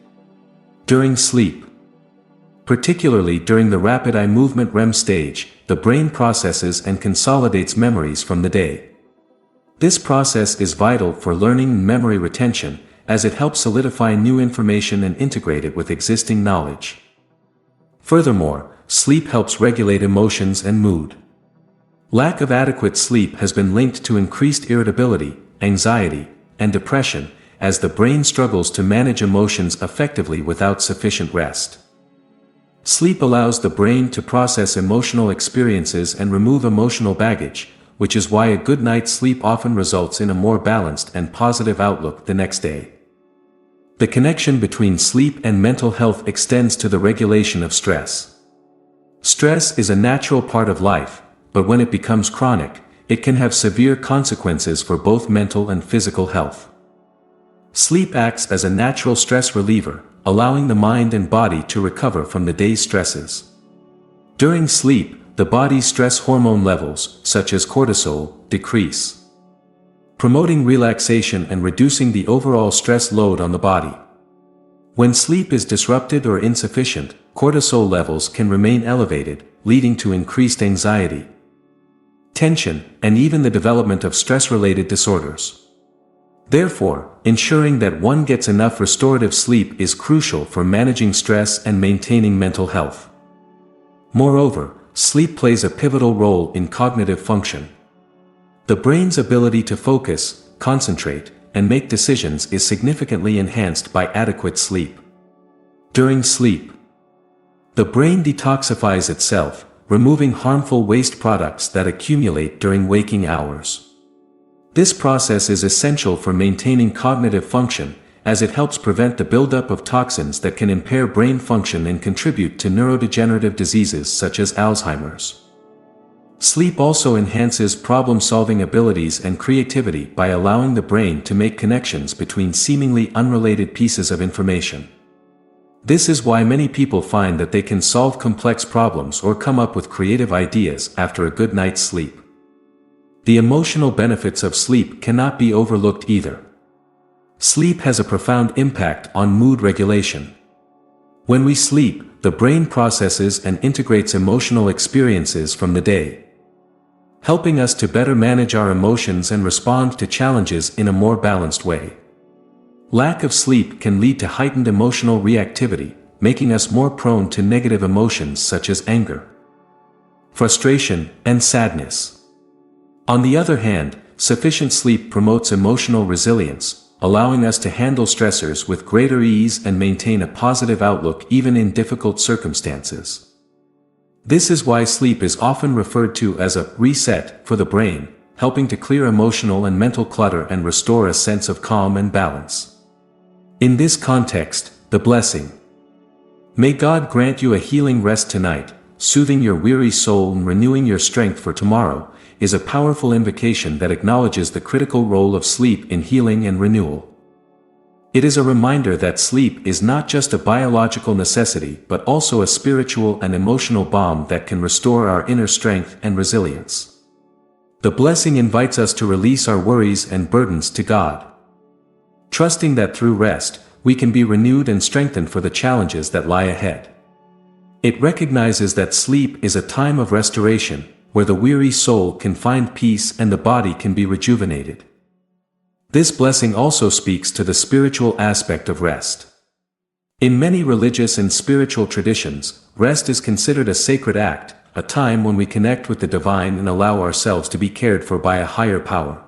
During sleep, particularly during the rapid eye movement REM stage, the brain processes and consolidates memories from the day. This process is vital for learning and memory retention, as it helps solidify new information and integrate it with existing knowledge. Furthermore, sleep helps regulate emotions and mood. Lack of adequate sleep has been linked to increased irritability, anxiety, and depression, as the brain struggles to manage emotions effectively without sufficient rest. Sleep allows the brain to process emotional experiences and remove emotional baggage, which is why a good night's sleep often results in a more balanced and positive outlook the next day. The connection between sleep and mental health extends to the regulation of stress. Stress is a natural part of life, but when it becomes chronic, it can have severe consequences for both mental and physical health. Sleep acts as a natural stress reliever, allowing the mind and body to recover from the day's stresses. During sleep, the body's stress hormone levels, such as cortisol, decrease, promoting relaxation and reducing the overall stress load on the body. When sleep is disrupted or insufficient, cortisol levels can remain elevated, leading to increased anxiety, tension, and even the development of stress-related disorders. Therefore, ensuring that one gets enough restorative sleep is crucial for managing stress and maintaining mental health. Moreover, sleep plays a pivotal role in cognitive function. The brain's ability to focus, concentrate, and make decisions is significantly enhanced by adequate sleep. During sleep, the brain detoxifies itself, removing harmful waste products that accumulate during waking hours. This process is essential for maintaining cognitive function, as it helps prevent the buildup of toxins that can impair brain function and contribute to neurodegenerative diseases such as Alzheimer's. Sleep also enhances problem-solving abilities and creativity by allowing the brain to make connections between seemingly unrelated pieces of information. This is why many people find that they can solve complex problems or come up with creative ideas after a good night's sleep. The emotional benefits of sleep cannot be overlooked either. Sleep has a profound impact on mood regulation. When we sleep, the brain processes and integrates emotional experiences from the day, helping us to better manage our emotions and respond to challenges in a more balanced way. Lack of sleep can lead to heightened emotional reactivity, making us more prone to negative emotions such as anger, frustration, and sadness. On the other hand, sufficient sleep promotes emotional resilience, allowing us to handle stressors with greater ease and maintain a positive outlook even in difficult circumstances. This is why sleep is often referred to as a reset for the brain, helping to clear emotional and mental clutter and restore a sense of calm and balance. In this context, the blessing, "May God grant you a healing rest tonight, soothing your weary soul and renewing your strength for tomorrow," is a powerful invocation that acknowledges the critical role of sleep in healing and renewal. It is a reminder that sleep is not just a biological necessity but also a spiritual and emotional balm that can restore our inner strength and resilience. The blessing invites us to release our worries and burdens to God, trusting that through rest, we can be renewed and strengthened for the challenges that lie ahead. It recognizes that sleep is a time of restoration, where the weary soul can find peace and the body can be rejuvenated. This blessing also speaks to the spiritual aspect of rest. In many religious and spiritual traditions, rest is considered a sacred act, a time when we connect with the divine and allow ourselves to be cared for by a higher power.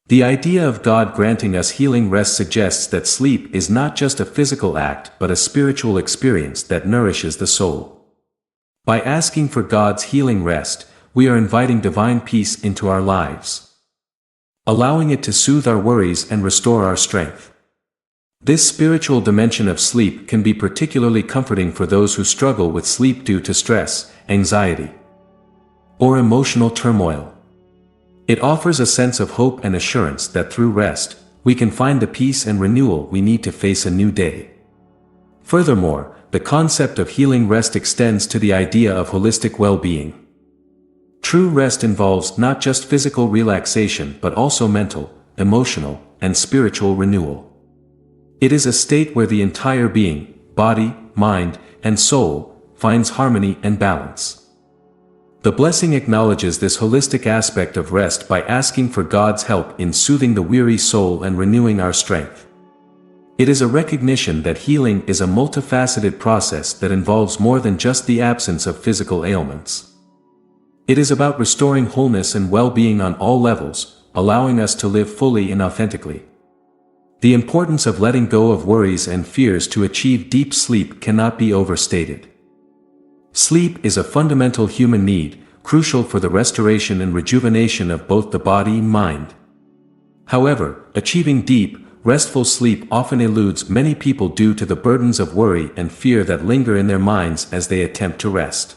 The idea of God granting us healing rest suggests that sleep is not just a physical act but a spiritual experience that nourishes the soul. By asking for God's healing rest, we are inviting divine peace into our lives, allowing it to soothe our worries and restore our strength. This spiritual dimension of sleep can be particularly comforting for those who struggle with sleep due to stress, anxiety, or emotional turmoil. It offers a sense of hope and assurance that through rest, we can find the peace and renewal we need to face a new day. Furthermore, the concept of healing rest extends to the idea of holistic well-being. True rest involves not just physical relaxation but also mental, emotional, and spiritual renewal. It is a state where the entire being, body, mind, and soul, finds harmony and balance. The blessing acknowledges this holistic aspect of rest by asking for God's help in soothing the weary soul and renewing our strength. It is a recognition that healing is a multifaceted process that involves more than just the absence of physical ailments. It is about restoring wholeness and well-being on all levels, allowing us to live fully and authentically. The importance of letting go of worries and fears to achieve deep sleep cannot be overstated. Sleep is a fundamental human need, crucial for the restoration and rejuvenation of both the body and mind. However, achieving deep, restful sleep often eludes many people due to the burdens of worry and fear that linger in their minds as they attempt to rest.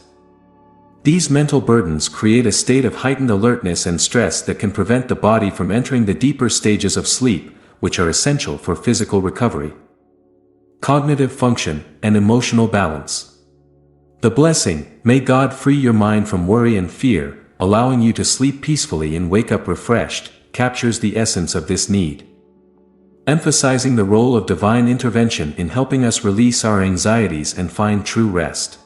These mental burdens create a state of heightened alertness and stress that can prevent the body from entering the deeper stages of sleep, which are essential for physical recovery, cognitive function, and emotional balance. The blessing, "May God free your mind from worry and fear, allowing you to sleep peacefully and wake up refreshed," captures the essence of this need, emphasizing the role of divine intervention in helping us release our anxieties and find true rest.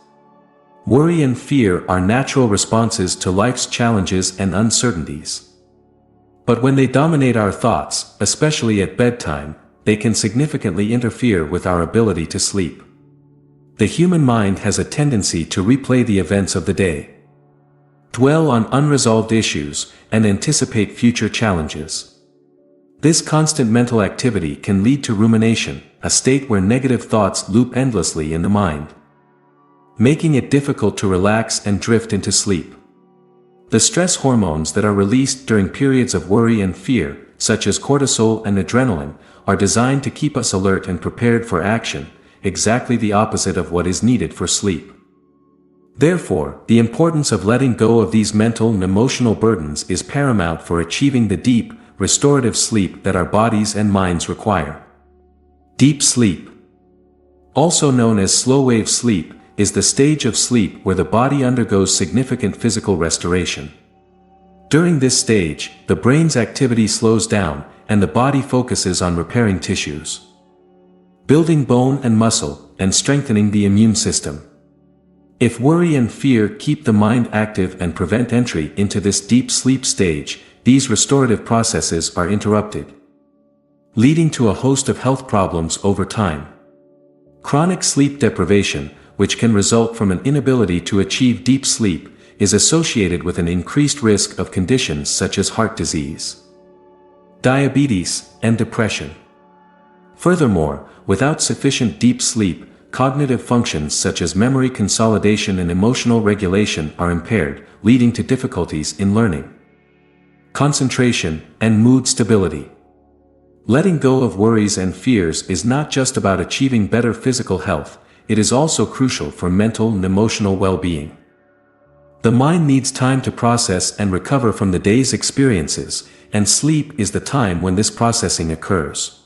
Worry and fear are natural responses to life's challenges and uncertainties. But when they dominate our thoughts, especially at bedtime, they can significantly interfere with our ability to sleep. The human mind has a tendency to replay the events of the day, dwell on unresolved issues, and anticipate future challenges. This constant mental activity can lead to rumination, a state where negative thoughts loop endlessly in the mind, making it difficult to relax and drift into sleep. The stress hormones that are released during periods of worry and fear, such as cortisol and adrenaline, are designed to keep us alert and prepared for action, exactly the opposite of what is needed for sleep. Therefore, the importance of letting go of these mental and emotional burdens is paramount for achieving the deep, restorative sleep that our bodies and minds require. Deep sleep, also known as slow-wave sleep, is the stage of sleep where the body undergoes significant physical restoration. During this stage, the brain's activity slows down, and the body focuses on repairing tissues, building bone and muscle, and strengthening the immune system. If worry and fear keep the mind active and prevent entry into this deep sleep stage, these restorative processes are interrupted, leading to a host of health problems over time. Chronic sleep deprivation, which can result from an inability to achieve deep sleep, is associated with an increased risk of conditions such as heart disease, diabetes, and depression. Furthermore, without sufficient deep sleep, cognitive functions such as memory consolidation and emotional regulation are impaired, leading to difficulties in learning, concentration, and mood stability. Letting go of worries and fears is not just about achieving better physical health, it is also crucial for mental and emotional well-being. The mind needs time to process and recover from the day's experiences, and sleep is the time when this processing occurs.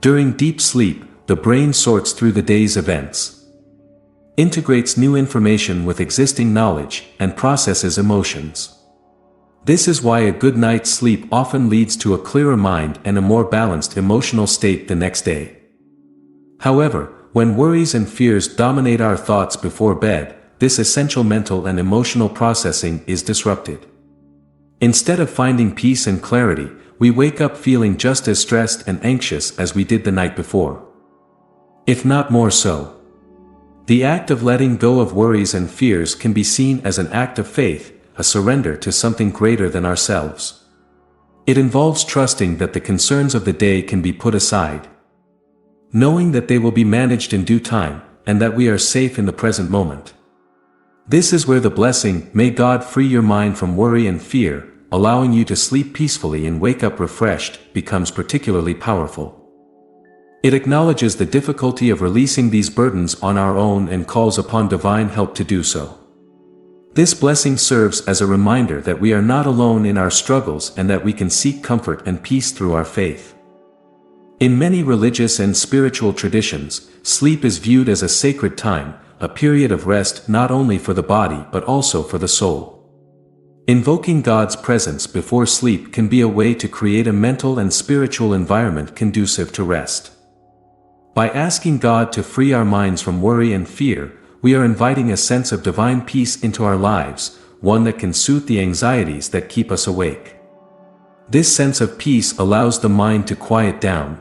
During deep sleep, the brain sorts through the day's events, integrates new information with existing knowledge, and processes emotions. This is why a good night's sleep often leads to a clearer mind and a more balanced emotional state the next day. However, when worries and fears dominate our thoughts before bed, this essential mental and emotional processing is disrupted. Instead of finding peace and clarity, we wake up feeling just as stressed and anxious as we did the night before, if not more so. The act of letting go of worries and fears can be seen as an act of faith, a surrender to something greater than ourselves. It involves trusting that the concerns of the day can be put aside, knowing that they will be managed in due time, and that we are safe in the present moment. This is where the blessing, "May God free your mind from worry and fear, allowing you to sleep peacefully and wake up refreshed," becomes particularly powerful. It acknowledges the difficulty of releasing these burdens on our own and calls upon divine help to do so. This blessing serves as a reminder that we are not alone in our struggles and that we can seek comfort and peace through our faith. In many religious and spiritual traditions, sleep is viewed as a sacred time, a period of rest not only for the body but also for the soul. Invoking God's presence before sleep can be a way to create a mental and spiritual environment conducive to rest. By asking God to free our minds from worry and fear, we are inviting a sense of divine peace into our lives, one that can soothe the anxieties that keep us awake. This sense of peace allows the mind to quiet down,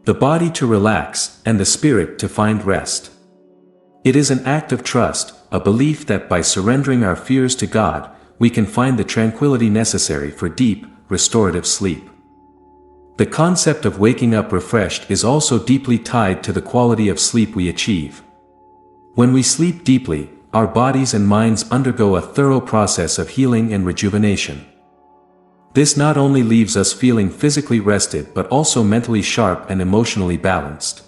the body to relax, and the spirit to find rest. It is an act of trust, a belief that by surrendering our fears to God, we can find the tranquility necessary for deep, restorative sleep. The concept of waking up refreshed is also deeply tied to the quality of sleep we achieve. When we sleep deeply, our bodies and minds undergo a thorough process of healing and rejuvenation. This not only leaves us feeling physically rested but also mentally sharp and emotionally balanced.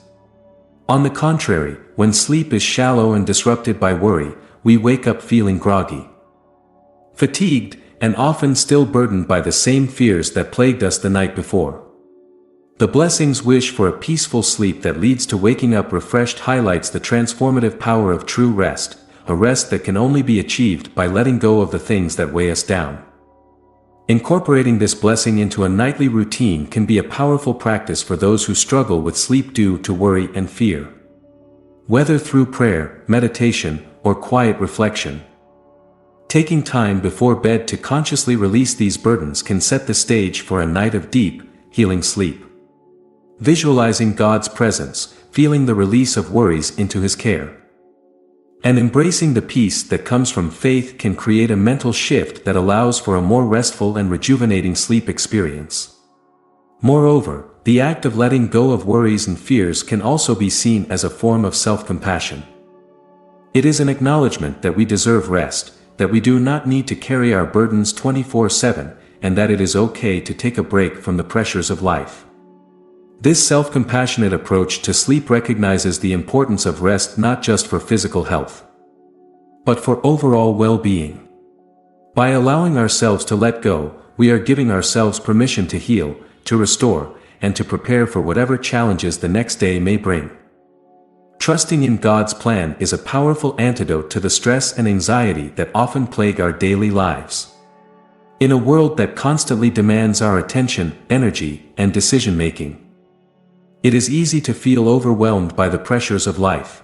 On the contrary, when sleep is shallow and disrupted by worry, we wake up feeling groggy, fatigued, and often still burdened by the same fears that plagued us the night before. The blessings wish for a peaceful sleep that leads to waking up refreshed highlights the transformative power of true rest, a rest that can only be achieved by letting go of the things that weigh us down. Incorporating this blessing into a nightly routine can be a powerful practice for those who struggle with sleep due to worry and fear. Whether through prayer, meditation, or quiet reflection, taking time before bed to consciously release these burdens can set the stage for a night of deep, healing sleep. Visualizing God's presence, feeling the release of worries into His care, and embracing the peace that comes from faith can create a mental shift that allows for a more restful and rejuvenating sleep experience. Moreover, the act of letting go of worries and fears can also be seen as a form of self-compassion. It is an acknowledgement that we deserve rest, that we do not need to carry our burdens 24/7, and that it is okay to take a break from the pressures of life. This self-compassionate approach to sleep recognizes the importance of rest not just for physical health, but for overall well-being. By allowing ourselves to let go, we are giving ourselves permission to heal, to restore, and to prepare for whatever challenges the next day may bring. Trusting in God's plan is a powerful antidote to the stress and anxiety that often plague our daily lives. In a world that constantly demands our attention, energy, and decision-making, it is easy to feel overwhelmed by the pressures of life.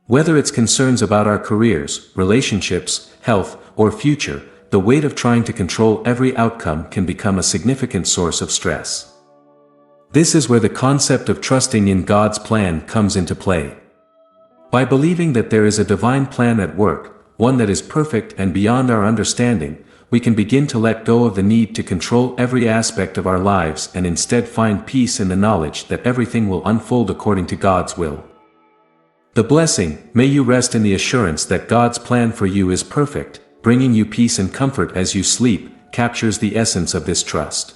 Whether it's concerns about our careers, relationships, health, or future, the weight of trying to control every outcome can become a significant source of stress. This is where the concept of trusting in God's plan comes into play. By believing that there is a divine plan at work, one that is perfect and beyond our understanding, we can begin to let go of the need to control every aspect of our lives and instead find peace in the knowledge that everything will unfold according to God's will. The blessing, "May you rest in the assurance that God's plan for you is perfect, bringing you peace and comfort as you sleep," captures the essence of this trust.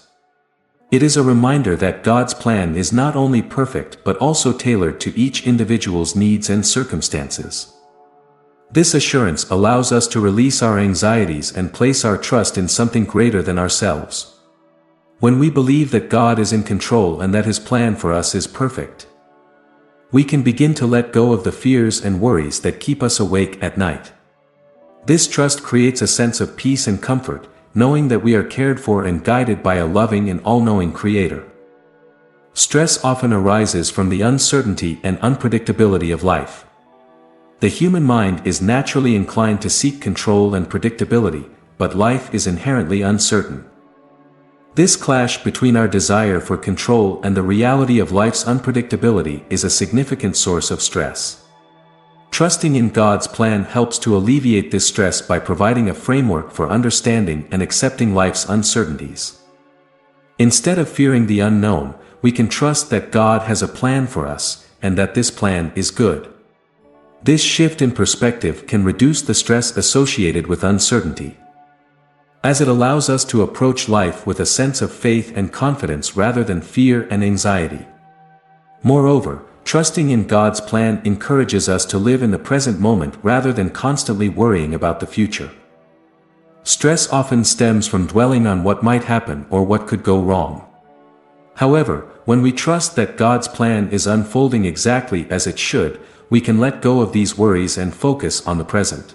It is a reminder that God's plan is not only perfect but also tailored to each individual's needs and circumstances. This assurance allows us to release our anxieties and place our trust in something greater than ourselves. When we believe that God is in control and that His plan for us is perfect, we can begin to let go of the fears and worries that keep us awake at night. This trust creates a sense of peace and comfort, knowing that we are cared for and guided by a loving and all-knowing Creator. Stress often arises from the uncertainty and unpredictability of life. The human mind is naturally inclined to seek control and predictability, but life is inherently uncertain. This clash between our desire for control and the reality of life's unpredictability is a significant source of stress. Trusting in God's plan helps to alleviate this stress by providing a framework for understanding and accepting life's uncertainties. Instead of fearing the unknown, we can trust that God has a plan for us, and that this plan is good. This shift in perspective can reduce the stress associated with uncertainty, as it allows us to approach life with a sense of faith and confidence rather than fear and anxiety. Moreover, trusting in God's plan encourages us to live in the present moment rather than constantly worrying about the future. Stress often stems from dwelling on what might happen or what could go wrong. However, when we trust that God's plan is unfolding exactly as it should, we can let go of these worries and focus on the present.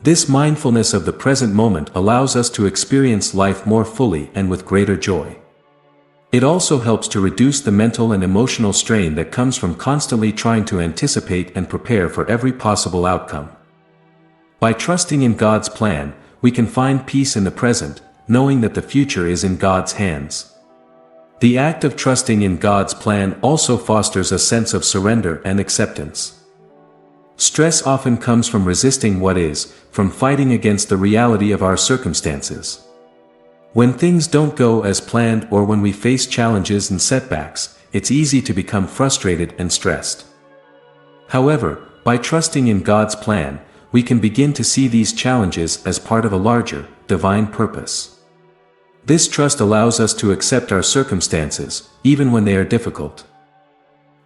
This mindfulness of the present moment allows us to experience life more fully and with greater joy. It also helps to reduce the mental and emotional strain that comes from constantly trying to anticipate and prepare for every possible outcome. By trusting in God's plan, we can find peace in the present, knowing that the future is in God's hands. The act of trusting in God's plan also fosters a sense of surrender and acceptance. Stress often comes from resisting what is, from fighting against the reality of our circumstances. When things don't go as planned or when we face challenges and setbacks, it's easy to become frustrated and stressed. However, by trusting in God's plan, we can begin to see these challenges as part of a larger, divine purpose. This trust allows us to accept our circumstances, even when they are difficult,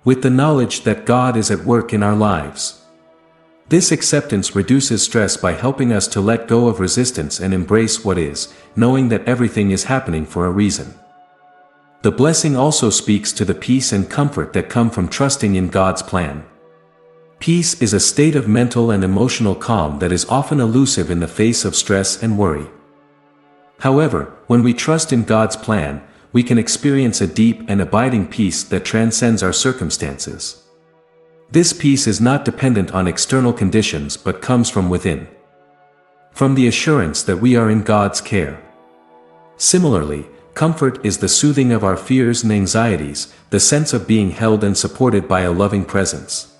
with the knowledge that God is at work in our lives. This acceptance reduces stress by helping us to let go of resistance and embrace what is, knowing that everything is happening for a reason. The blessing also speaks to the peace and comfort that come from trusting in God's plan. Peace is a state of mental and emotional calm that is often elusive in the face of stress and worry. However, when we trust in God's plan, we can experience a deep and abiding peace that transcends our circumstances. This peace is not dependent on external conditions but comes from within, from the assurance that we are in God's care. Similarly, comfort is the soothing of our fears and anxieties, the sense of being held and supported by a loving presence.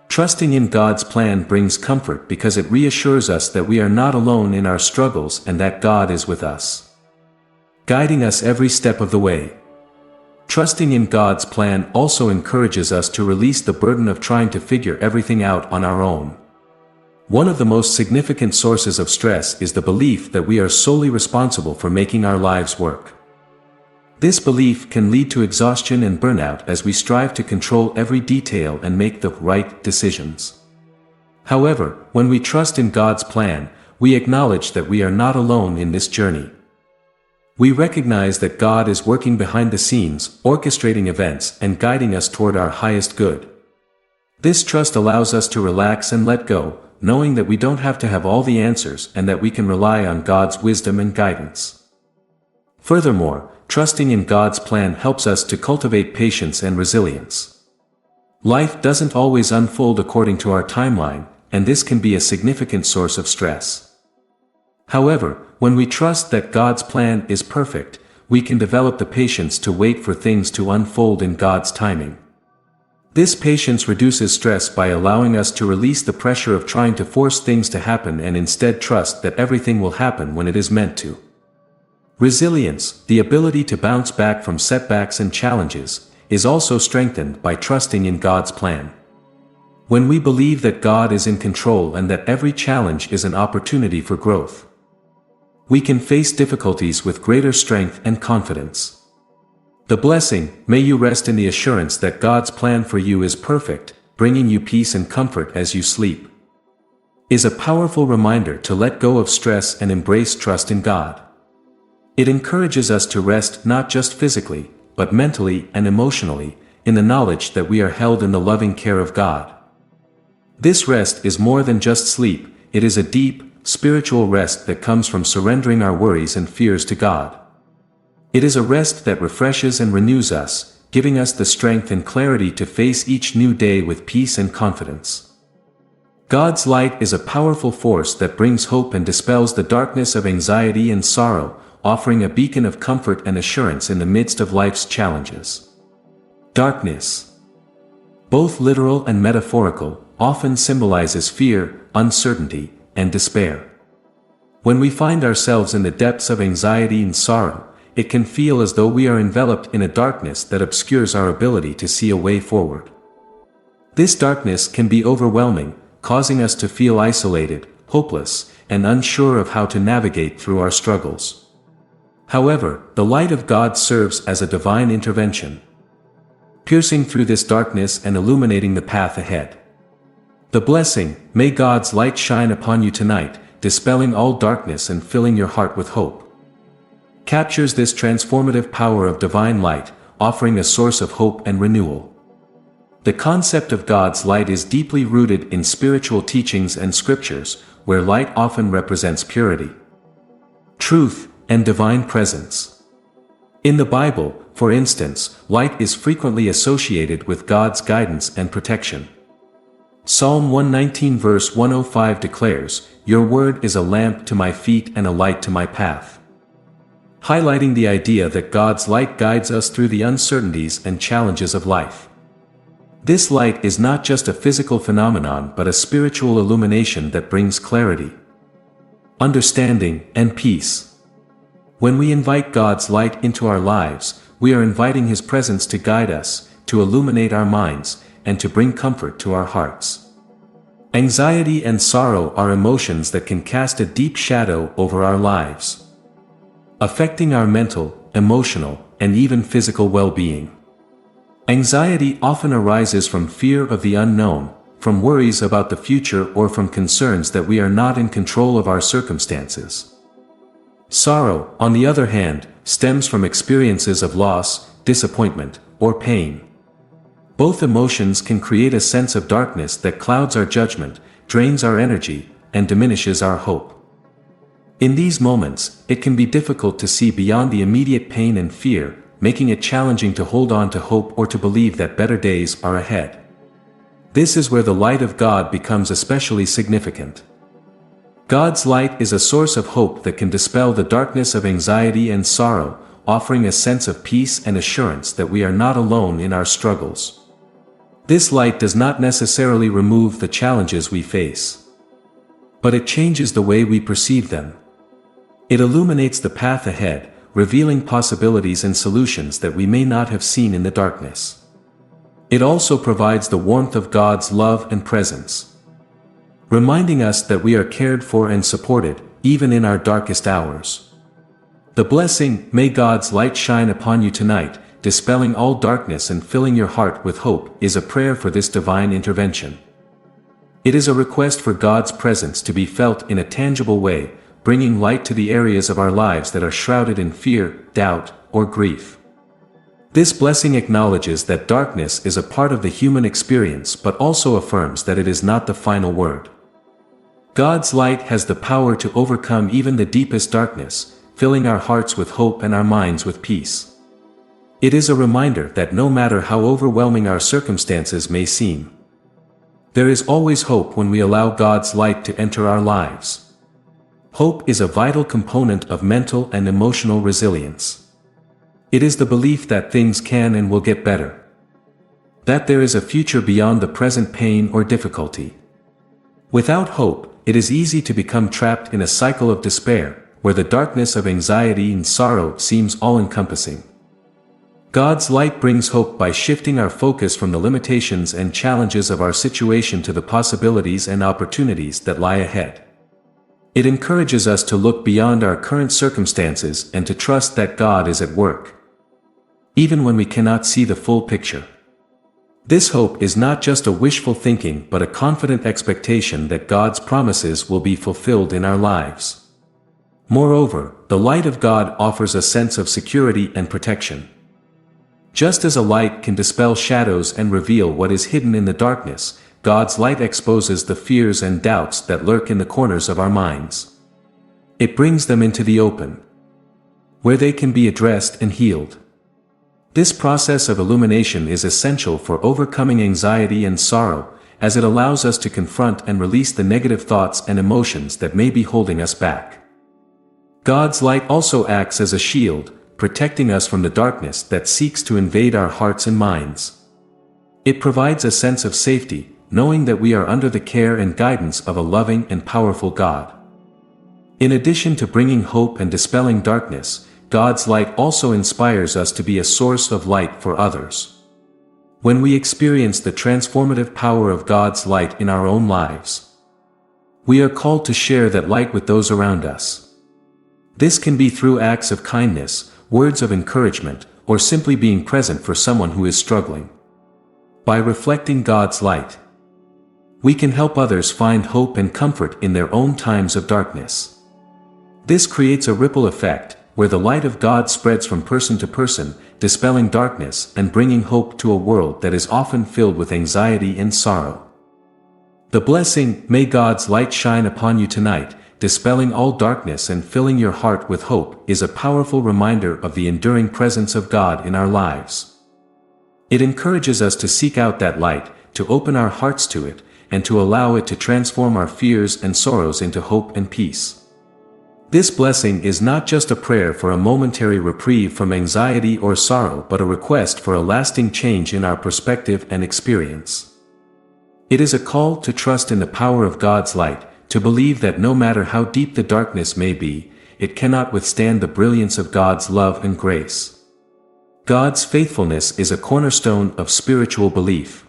Trusting in God's plan brings comfort because it reassures us that we are not alone in our struggles and that God is with us, guiding us every step of the way. Trusting in God's plan also encourages us to release the burden of trying to figure everything out on our own. One of the most significant sources of stress is the belief that we are solely responsible for making our lives work. This belief can lead to exhaustion and burnout as we strive to control every detail and make the right decisions. However, when we trust in God's plan, we acknowledge that we are not alone in this journey. We recognize that God is working behind the scenes, orchestrating events and guiding us toward our highest good. This trust allows us to relax and let go, knowing that we don't have to have all the answers and that we can rely on God's wisdom and guidance. Furthermore, trusting in God's plan helps us to cultivate patience and resilience. Life doesn't always unfold according to our timeline, and this can be a significant source of stress. However, when we trust that God's plan is perfect, we can develop the patience to wait for things to unfold in God's timing. This patience reduces stress by allowing us to release the pressure of trying to force things to happen and instead trust that everything will happen when it is meant to. Resilience, the ability to bounce back from setbacks and challenges, is also strengthened by trusting in God's plan. When we believe that God is in control and that every challenge is an opportunity for growth, We can face difficulties with greater strength and confidence. The blessing, may you rest in the assurance that God's plan for you is perfect, bringing you peace and comfort as you sleep, is a powerful reminder to let go of stress and embrace trust in God. It encourages us to rest not just physically, but mentally and emotionally, in the knowledge that we are held in the loving care of God. This rest is more than just sleep, it is a deep, spiritual rest that comes from surrendering our worries and fears to God. It is a rest that refreshes and renews us, giving us the strength and clarity to face each new day with peace and confidence. God's light is a powerful force that brings hope and dispels the darkness of anxiety and sorrow, offering a beacon of comfort and assurance in the midst of life's challenges. Darkness, both literal and metaphorical, often symbolizes fear, uncertainty, and despair. When we find ourselves in the depths of anxiety and sorrow, it can feel as though we are enveloped in a darkness that obscures our ability to see a way forward. This darkness can be overwhelming, causing us to feel isolated, hopeless, and unsure of how to navigate through our struggles. However, the light of God serves as a divine intervention, piercing through this darkness and illuminating the path ahead. The blessing, may God's light shine upon you tonight, dispelling all darkness and filling your heart with hope, captures this transformative power of divine light, offering a source of hope and renewal. The concept of God's light is deeply rooted in spiritual teachings and scriptures, where light often represents purity, truth, and divine presence. In the Bible, for instance, light is frequently associated with God's guidance and protection. Psalm 119 verse 105 declares, "Your word is a lamp to my feet and a light to my path," highlighting the idea that God's light guides us through the uncertainties and challenges of life. This light is not just a physical phenomenon but a spiritual illumination that brings clarity, understanding, and peace. When we invite God's light into our lives, we are inviting His presence to guide us, to illuminate our minds, and to bring comfort to our hearts. Anxiety and sorrow are emotions that can cast a deep shadow over our lives, affecting our mental, emotional, and even physical well-being. Anxiety often arises from fear of the unknown, from worries about the future, or from concerns that we are not in control of our circumstances. Sorrow, on the other hand, stems from experiences of loss, disappointment, or pain. Both emotions can create a sense of darkness that clouds our judgment, drains our energy, and diminishes our hope. In these moments, it can be difficult to see beyond the immediate pain and fear, making it challenging to hold on to hope or to believe that better days are ahead. This is where the light of God becomes especially significant. God's light is a source of hope that can dispel the darkness of anxiety and sorrow, offering a sense of peace and assurance that we are not alone in our struggles. This light does not necessarily remove the challenges we face, but it changes the way we perceive them. It illuminates the path ahead, revealing possibilities and solutions that we may not have seen in the darkness. It also provides the warmth of God's love and presence, reminding us that we are cared for and supported, even in our darkest hours. The blessing, may God's light shine upon you tonight, dispelling all darkness and filling your heart with hope, is a prayer for this divine intervention. It is a request for God's presence to be felt in a tangible way, bringing light to the areas of our lives that are shrouded in fear, doubt, or grief. This blessing acknowledges that darkness is a part of the human experience but also affirms that it is not the final word. God's light has the power to overcome even the deepest darkness, filling our hearts with hope and our minds with peace. It is a reminder that no matter how overwhelming our circumstances may seem, there is always hope when we allow God's light to enter our lives. Hope is a vital component of mental and emotional resilience. It is the belief that things can and will get better, that there is a future beyond the present pain or difficulty. Without hope, it is easy to become trapped in a cycle of despair, where the darkness of anxiety and sorrow seems all-encompassing. God's light brings hope by shifting our focus from the limitations and challenges of our situation to the possibilities and opportunities that lie ahead. It encourages us to look beyond our current circumstances and to trust that God is at work, even when we cannot see the full picture. This hope is not just a wishful thinking but a confident expectation that God's promises will be fulfilled in our lives. Moreover, the light of God offers a sense of security and protection. Just as a light can dispel shadows and reveal what is hidden in the darkness, God's light exposes the fears and doubts that lurk in the corners of our minds. It brings them into the open, where they can be addressed and healed. This process of illumination is essential for overcoming anxiety and sorrow, as it allows us to confront and release the negative thoughts and emotions that may be holding us back. God's light also acts as a shield, protecting us from the darkness that seeks to invade our hearts and minds. It provides a sense of safety, knowing that we are under the care and guidance of a loving and powerful God. In addition to bringing hope and dispelling darkness, God's light also inspires us to be a source of light for others. When we experience the transformative power of God's light in our own lives, we are called to share that light with those around us. This can be through acts of kindness, words of encouragement, or simply being present for someone who is struggling. By reflecting God's light, we can help others find hope and comfort in their own times of darkness. This creates a ripple effect, where the light of God spreads from person to person, dispelling darkness and bringing hope to a world that is often filled with anxiety and sorrow. The blessing, "May God's light shine upon you tonight, dispelling all darkness and filling your heart with hope," is a powerful reminder of the enduring presence of God in our lives. It encourages us to seek out that light, to open our hearts to it, and to allow it to transform our fears and sorrows into hope and peace. This blessing is not just a prayer for a momentary reprieve from anxiety or sorrow but a request for a lasting change in our perspective and experience. It is a call to trust in the power of God's light, to believe that no matter how deep the darkness may be, it cannot withstand the brilliance of God's love and grace. God's faithfulness is a cornerstone of spiritual belief,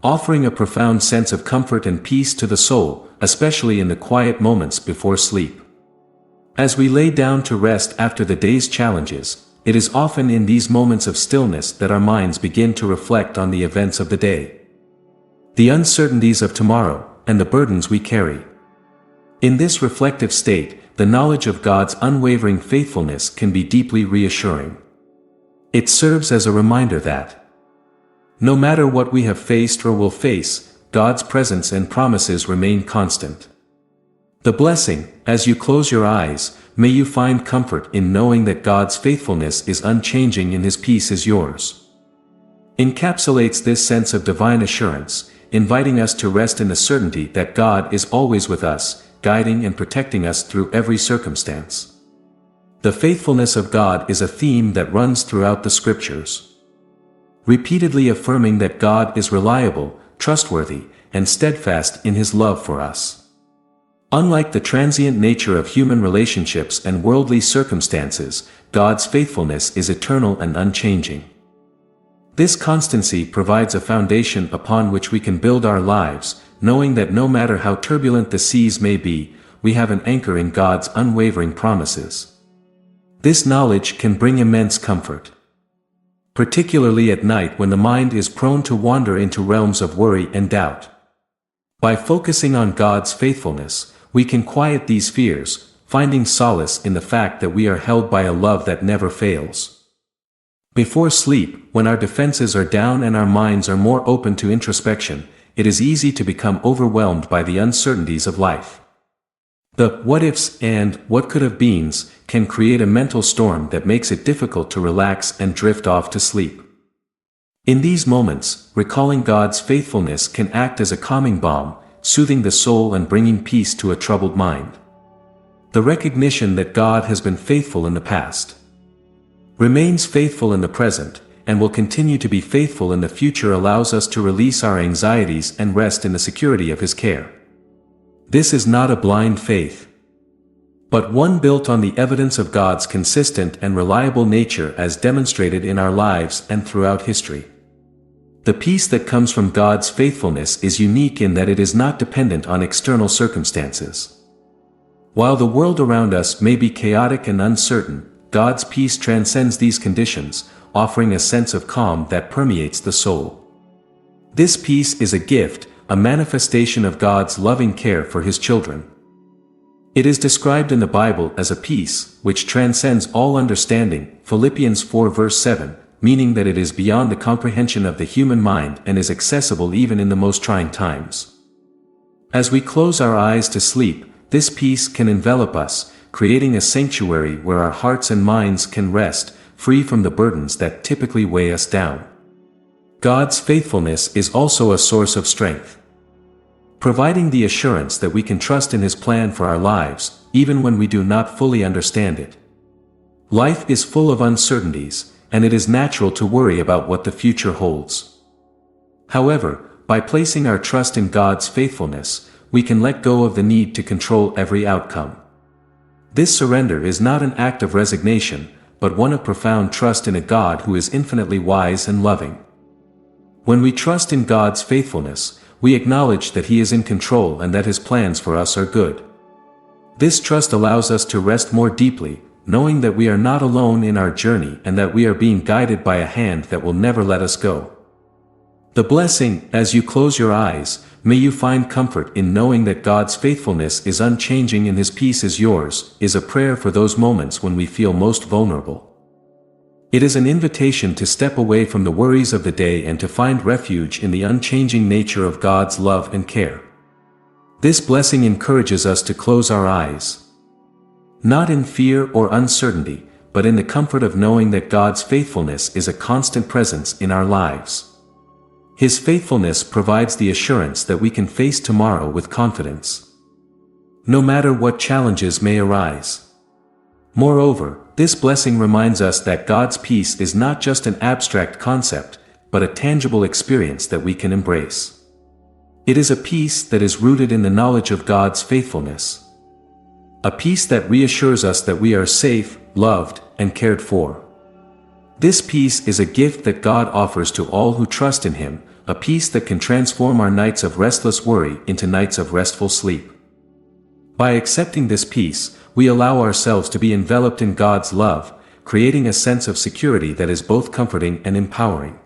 offering a profound sense of comfort and peace to the soul, especially in the quiet moments before sleep. As we lay down to rest after the day's challenges, it is often in these moments of stillness that our minds begin to reflect on the events of the day, the uncertainties of tomorrow, and the burdens we carry. In this reflective state, the knowledge of God's unwavering faithfulness can be deeply reassuring. It serves as a reminder that, no matter what we have faced or will face, God's presence and promises remain constant. The blessing, as you close your eyes, may you find comfort in knowing that God's faithfulness is unchanging and His peace is yours, encapsulates this sense of divine assurance, inviting us to rest in the certainty that God is always with us, guiding and protecting us through every circumstance. The faithfulness of God is a theme that runs throughout the Scriptures, repeatedly affirming that God is reliable, trustworthy, and steadfast in His love for us. Unlike the transient nature of human relationships and worldly circumstances, God's faithfulness is eternal and unchanging. This constancy provides a foundation upon which we can build our lives, knowing that no matter how turbulent the seas may be, we have an anchor in God's unwavering promises. This knowledge can bring immense comfort, particularly at night when the mind is prone to wander into realms of worry and doubt. By focusing on God's faithfulness, we can quiet these fears, finding solace in the fact that we are held by a love that never fails. Before sleep, when our defenses are down and our minds are more open to introspection, it is easy to become overwhelmed by the uncertainties of life. The what-ifs and what-could-have-beens can create a mental storm that makes it difficult to relax and drift off to sleep. In these moments, recalling God's faithfulness can act as a calming balm, soothing the soul and bringing peace to a troubled mind. The recognition that God has been faithful in the past, remains faithful in the present, and will continue to be faithful in the future allows us to release our anxieties and rest in the security of His care. This is not a blind faith, but one built on the evidence of God's consistent and reliable nature as demonstrated in our lives and throughout history. The peace that comes from God's faithfulness is unique in that it is not dependent on external circumstances. While the world around us may be chaotic and uncertain, God's peace transcends these conditions, offering a sense of calm that permeates the soul. This peace is a gift, a manifestation of God's loving care for His children. It is described in the Bible as a peace which transcends all understanding, Philippians 4 verse 7, meaning that it is beyond the comprehension of the human mind and is accessible even in the most trying times. As we close our eyes to sleep, this peace can envelop us, creating a sanctuary where our hearts and minds can rest, free from the burdens that typically weigh us down. God's faithfulness is also a source of strength, providing the assurance that we can trust in His plan for our lives, even when we do not fully understand it. Life is full of uncertainties, and it is natural to worry about what the future holds. However, by placing our trust in God's faithfulness, we can let go of the need to control every outcome. This surrender is not an act of resignation, but one of profound trust in a God who is infinitely wise and loving. When we trust in God's faithfulness, we acknowledge that He is in control and that His plans for us are good. This trust allows us to rest more deeply, knowing that we are not alone in our journey and that we are being guided by a hand that will never let us go. The blessing, as you close your eyes, may you find comfort in knowing that God's faithfulness is unchanging and His peace is yours, is a prayer for those moments when we feel most vulnerable. It is an invitation to step away from the worries of the day and to find refuge in the unchanging nature of God's love and care. This blessing encourages us to close our eyes, not in fear or uncertainty, but in the comfort of knowing that God's faithfulness is a constant presence in our lives. His faithfulness provides the assurance that we can face tomorrow with confidence, no matter what challenges may arise. Moreover, this blessing reminds us that God's peace is not just an abstract concept, but a tangible experience that we can embrace. It is a peace that is rooted in the knowledge of God's faithfulness. A peace that reassures us that we are safe, loved, and cared for. This peace is a gift that God offers to all who trust in Him, a peace that can transform our nights of restless worry into nights of restful sleep. By accepting this peace, we allow ourselves to be enveloped in God's love, creating a sense of security that is both comforting and empowering.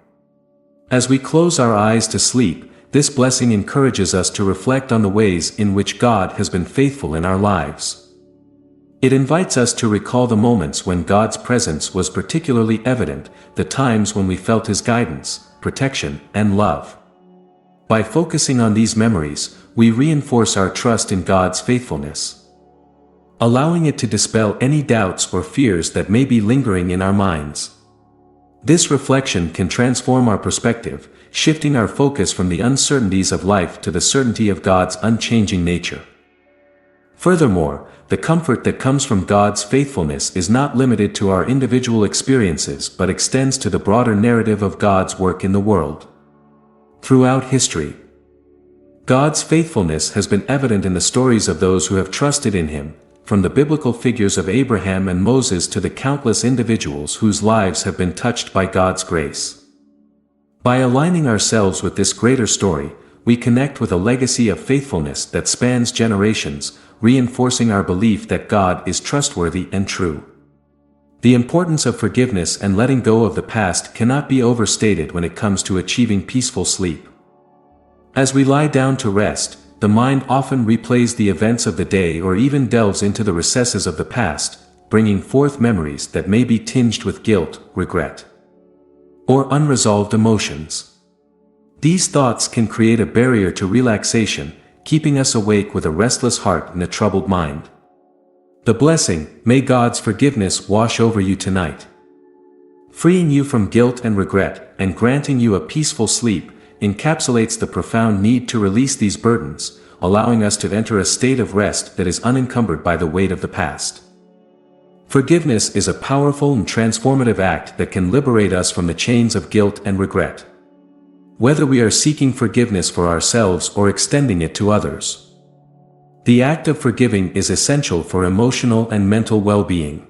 As we close our eyes to sleep, this blessing encourages us to reflect on the ways in which God has been faithful in our lives. It invites us to recall the moments when God's presence was particularly evident, the times when we felt His guidance, protection, and love. By focusing on these memories, we reinforce our trust in God's faithfulness, allowing it to dispel any doubts or fears that may be lingering in our minds. This reflection can transform our perspective, shifting our focus from the uncertainties of life to the certainty of God's unchanging nature. Furthermore, the comfort that comes from God's faithfulness is not limited to our individual experiences but extends to the broader narrative of God's work in the world. Throughout history, God's faithfulness has been evident in the stories of those who have trusted in Him, from the biblical figures of Abraham and Moses to the countless individuals whose lives have been touched by God's grace. By aligning ourselves with this greater story, we connect with a legacy of faithfulness that spans generations, reinforcing our belief that God is trustworthy and true. The importance of forgiveness and letting go of the past cannot be overstated when it comes to achieving peaceful sleep. As we lie down to rest, the mind often replays the events of the day or even delves into the recesses of the past, bringing forth memories that may be tinged with guilt, regret, or unresolved emotions. These thoughts can create a barrier to relaxation, keeping us awake with a restless heart and a troubled mind. The blessing, may God's forgiveness wash over you tonight, freeing you from guilt and regret, and granting you a peaceful sleep, encapsulates the profound need to release these burdens, allowing us to enter a state of rest that is unencumbered by the weight of the past. Forgiveness is a powerful and transformative act that can liberate us from the chains of guilt and regret, whether we are seeking forgiveness for ourselves or extending it to others. The act of forgiving is essential for emotional and mental well-being.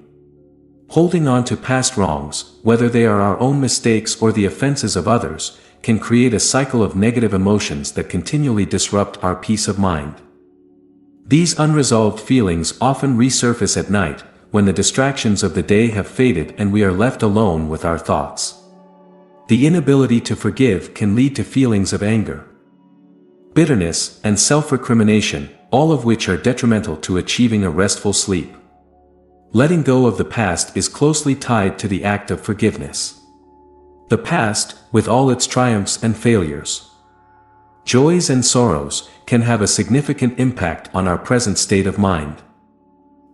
Holding on to past wrongs, whether they are our own mistakes or the offenses of others, can create a cycle of negative emotions that continually disrupt our peace of mind. These unresolved feelings often resurface at night, when the distractions of the day have faded and we are left alone with our thoughts. The inability to forgive can lead to feelings of anger, bitterness, and self-recrimination, all of which are detrimental to achieving a restful sleep. Letting go of the past is closely tied to the act of forgiveness. The past, with all its triumphs and failures, joys and sorrows, can have a significant impact on our present state of mind.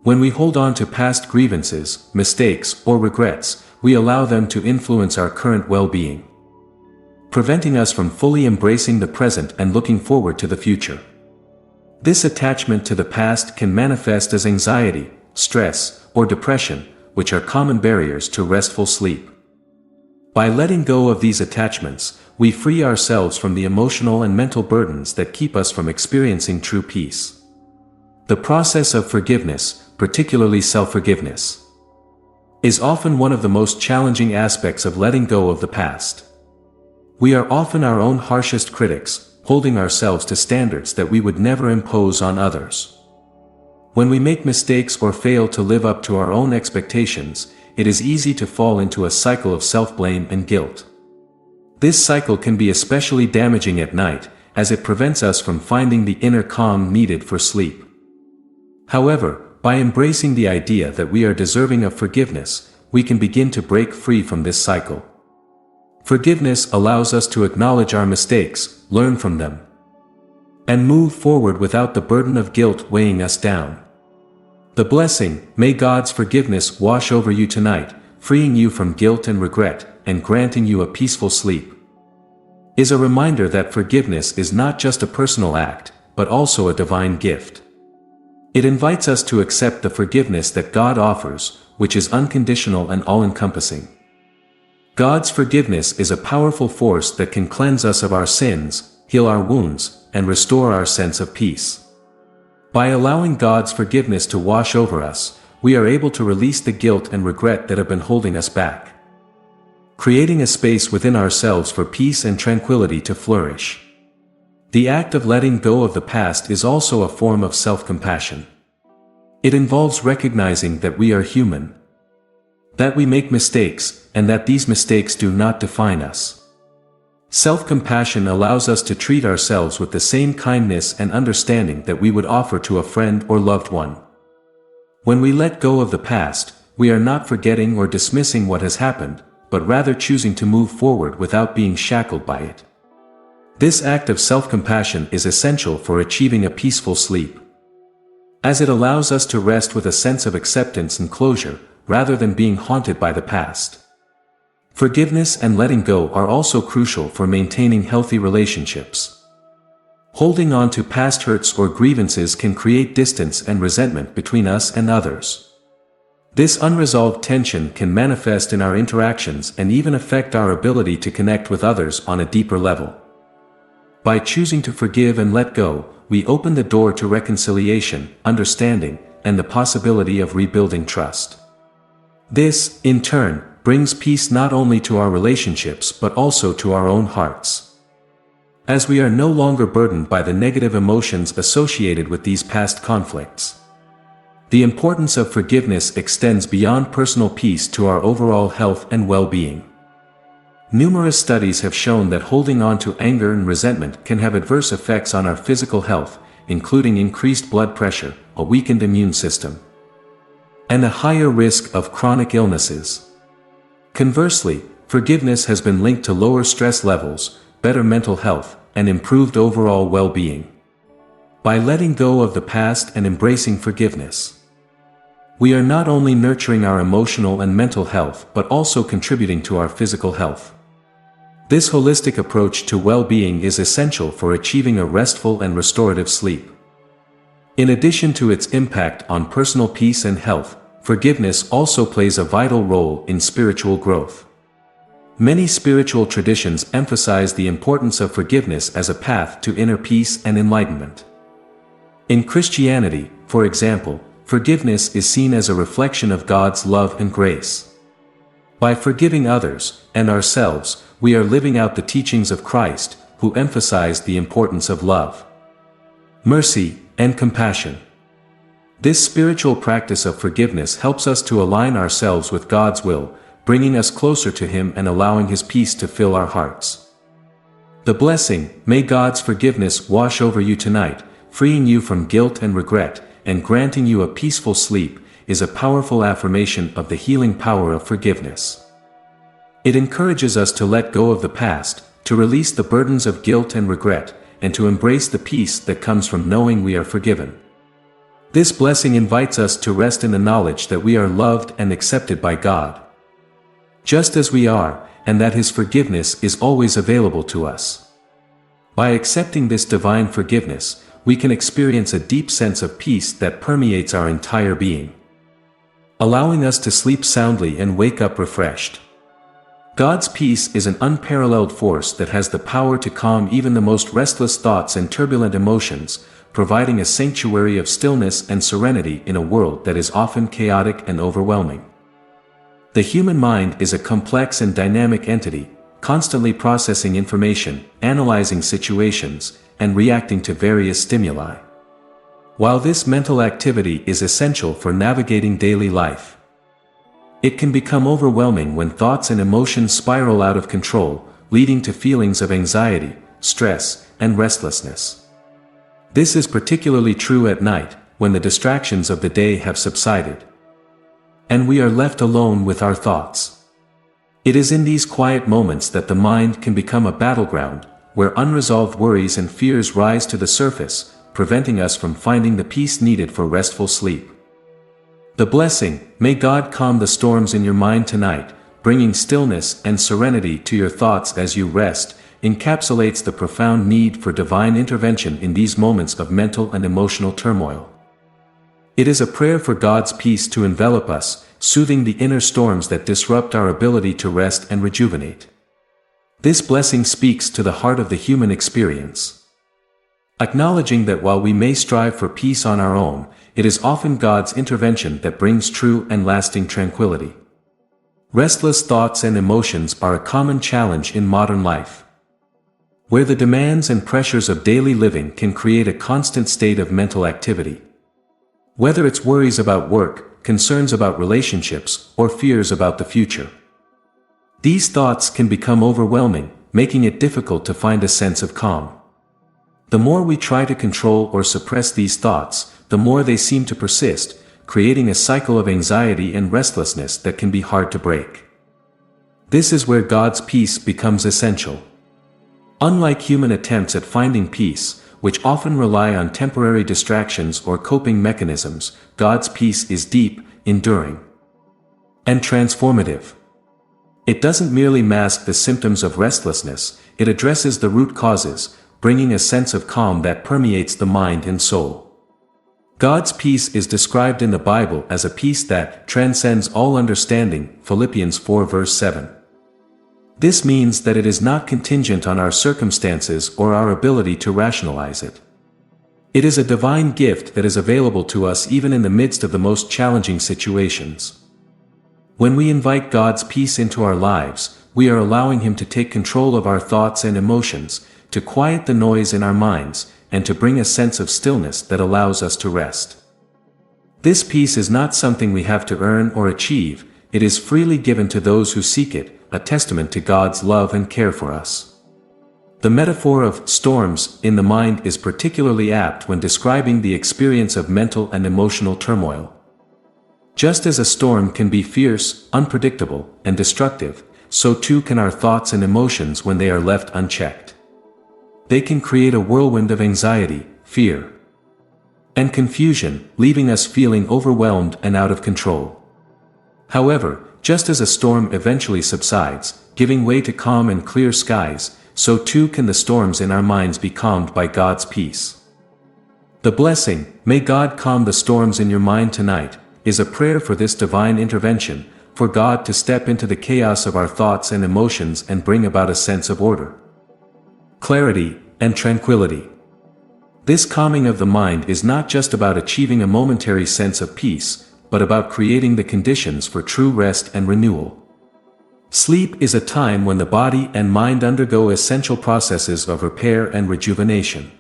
When we hold on to past grievances, mistakes, or regrets, we allow them to influence our current well-being, preventing us from fully embracing the present and looking forward to the future. This attachment to the past can manifest as anxiety, stress, or depression, which are common barriers to restful sleep. By letting go of these attachments, we free ourselves from the emotional and mental burdens that keep us from experiencing true peace. The process of forgiveness, particularly self-forgiveness, is often one of the most challenging aspects of letting go of the past. We are often our own harshest critics, holding ourselves to standards that we would never impose on others. When we make mistakes or fail to live up to our own expectations, it is easy to fall into a cycle of self-blame and guilt. This cycle can be especially damaging at night, as it prevents us from finding the inner calm needed for sleep. However, by embracing the idea that we are deserving of forgiveness, we can begin to break free from this cycle. Forgiveness allows us to acknowledge our mistakes, learn from them, and move forward without the burden of guilt weighing us down. The blessing, "May God's forgiveness wash over you tonight, freeing you from guilt and regret, and granting you a peaceful sleep," is a reminder that forgiveness is not just a personal act, but also a divine gift. It invites us to accept the forgiveness that God offers, which is unconditional and all-encompassing. God's forgiveness is a powerful force that can cleanse us of our sins, heal our wounds, and restore our sense of peace. By allowing God's forgiveness to wash over us, we are able to release the guilt and regret that have been holding us back, creating a space within ourselves for peace and tranquility to flourish. The act of letting go of the past is also a form of self-compassion. It involves recognizing that we are human, that we make mistakes, and that these mistakes do not define us. Self-compassion allows us to treat ourselves with the same kindness and understanding that we would offer to a friend or loved one. When we let go of the past, we are not forgetting or dismissing what has happened, but rather choosing to move forward without being shackled by it. This act of self-compassion is essential for achieving a peaceful sleep, as it allows us to rest with a sense of acceptance and closure, rather than being haunted by the past. Forgiveness and letting go are also crucial for maintaining healthy relationships. Holding on to past hurts or grievances can create distance and resentment between us and others. This unresolved tension can manifest in our interactions and even affect our ability to connect with others on a deeper level. By choosing to forgive and let go, we open the door to reconciliation, understanding, and the possibility of rebuilding trust. This, in turn, brings peace not only to our relationships but also to our own hearts, as we are no longer burdened by the negative emotions associated with these past conflicts. The importance of forgiveness extends beyond personal peace to our overall health and well-being. Numerous studies have shown that holding on to anger and resentment can have adverse effects on our physical health, including increased blood pressure, a weakened immune system, and a higher risk of chronic illnesses. Conversely, forgiveness has been linked to lower stress levels, better mental health, and improved overall well-being. By letting go of the past and embracing forgiveness, we are not only nurturing our emotional and mental health but also contributing to our physical health. This holistic approach to well-being is essential for achieving a restful and restorative sleep. In addition to its impact on personal peace and health, forgiveness also plays a vital role in spiritual growth. Many spiritual traditions emphasize the importance of forgiveness as a path to inner peace and enlightenment. In Christianity, for example, forgiveness is seen as a reflection of God's love and grace. By forgiving others, and ourselves, we are living out the teachings of Christ, who emphasized the importance of love, mercy, and compassion. This spiritual practice of forgiveness helps us to align ourselves with God's will, bringing us closer to Him and allowing His peace to fill our hearts. The blessing, may God's forgiveness wash over you tonight, freeing you from guilt and regret, and granting you a peaceful sleep, is a powerful affirmation of the healing power of forgiveness. It encourages us to let go of the past, to release the burdens of guilt and regret, and to embrace the peace that comes from knowing we are forgiven. This blessing invites us to rest in the knowledge that we are loved and accepted by God, just as we are, and that His forgiveness is always available to us. By accepting this divine forgiveness, we can experience a deep sense of peace that permeates our entire being, allowing us to sleep soundly and wake up refreshed. God's peace is an unparalleled force that has the power to calm even the most restless thoughts and turbulent emotions, providing a sanctuary of stillness and serenity in a world that is often chaotic and overwhelming. The human mind is a complex and dynamic entity, constantly processing information, analyzing situations, and reacting to various stimuli. While this mental activity is essential for navigating daily life, it can become overwhelming when thoughts and emotions spiral out of control, leading to feelings of anxiety, stress, and restlessness. This is particularly true at night, when the distractions of the day have subsided, and we are left alone with our thoughts. It is in these quiet moments that the mind can become a battleground, where unresolved worries and fears rise to the surface, preventing us from finding the peace needed for restful sleep. The blessing, may God calm the storms in your mind tonight, bringing stillness and serenity to your thoughts as you rest, encapsulates the profound need for divine intervention in these moments of mental and emotional turmoil. It is a prayer for God's peace to envelop us, soothing the inner storms that disrupt our ability to rest and rejuvenate. This blessing speaks to the heart of the human experience, acknowledging that while we may strive for peace on our own, it is often God's intervention that brings true and lasting tranquility. Restless thoughts and emotions are a common challenge in modern life, where the demands and pressures of daily living can create a constant state of mental activity. Whether it's worries about work, concerns about relationships, or fears about the future, these thoughts can become overwhelming, making it difficult to find a sense of calm. The more we try to control or suppress these thoughts, the more they seem to persist, creating a cycle of anxiety and restlessness that can be hard to break. This is where God's peace becomes essential. Unlike human attempts at finding peace, which often rely on temporary distractions or coping mechanisms, God's peace is deep, enduring, and transformative. It doesn't merely mask the symptoms of restlessness, it addresses the root causes, bringing a sense of calm that permeates the mind and soul. God's peace is described in the Bible as a peace that transcends all understanding, Philippians 4 verse 7. This means that it is not contingent on our circumstances or our ability to rationalize it. It is a divine gift that is available to us even in the midst of the most challenging situations. When we invite God's peace into our lives, we are allowing Him to take control of our thoughts and emotions, to quiet the noise in our minds, and to bring a sense of stillness that allows us to rest. This peace is not something we have to earn or achieve, it is freely given to those who seek it, a testament to God's love and care for us. The metaphor of storms in the mind is particularly apt when describing the experience of mental and emotional turmoil. Just as a storm can be fierce, unpredictable, and destructive, so too can our thoughts and emotions when they are left unchecked. They can create a whirlwind of anxiety, fear, and confusion, leaving us feeling overwhelmed and out of control. However, just as a storm eventually subsides, giving way to calm and clear skies, so too can the storms in our minds be calmed by God's peace. The blessing, may God calm the storms in your mind tonight, is a prayer for this divine intervention, for God to step into the chaos of our thoughts and emotions and bring about a sense of order, clarity, and tranquility. This calming of the mind is not just about achieving a momentary sense of peace, but about creating the conditions for true rest and renewal. Sleep is a time when the body and mind undergo essential processes of repair and rejuvenation.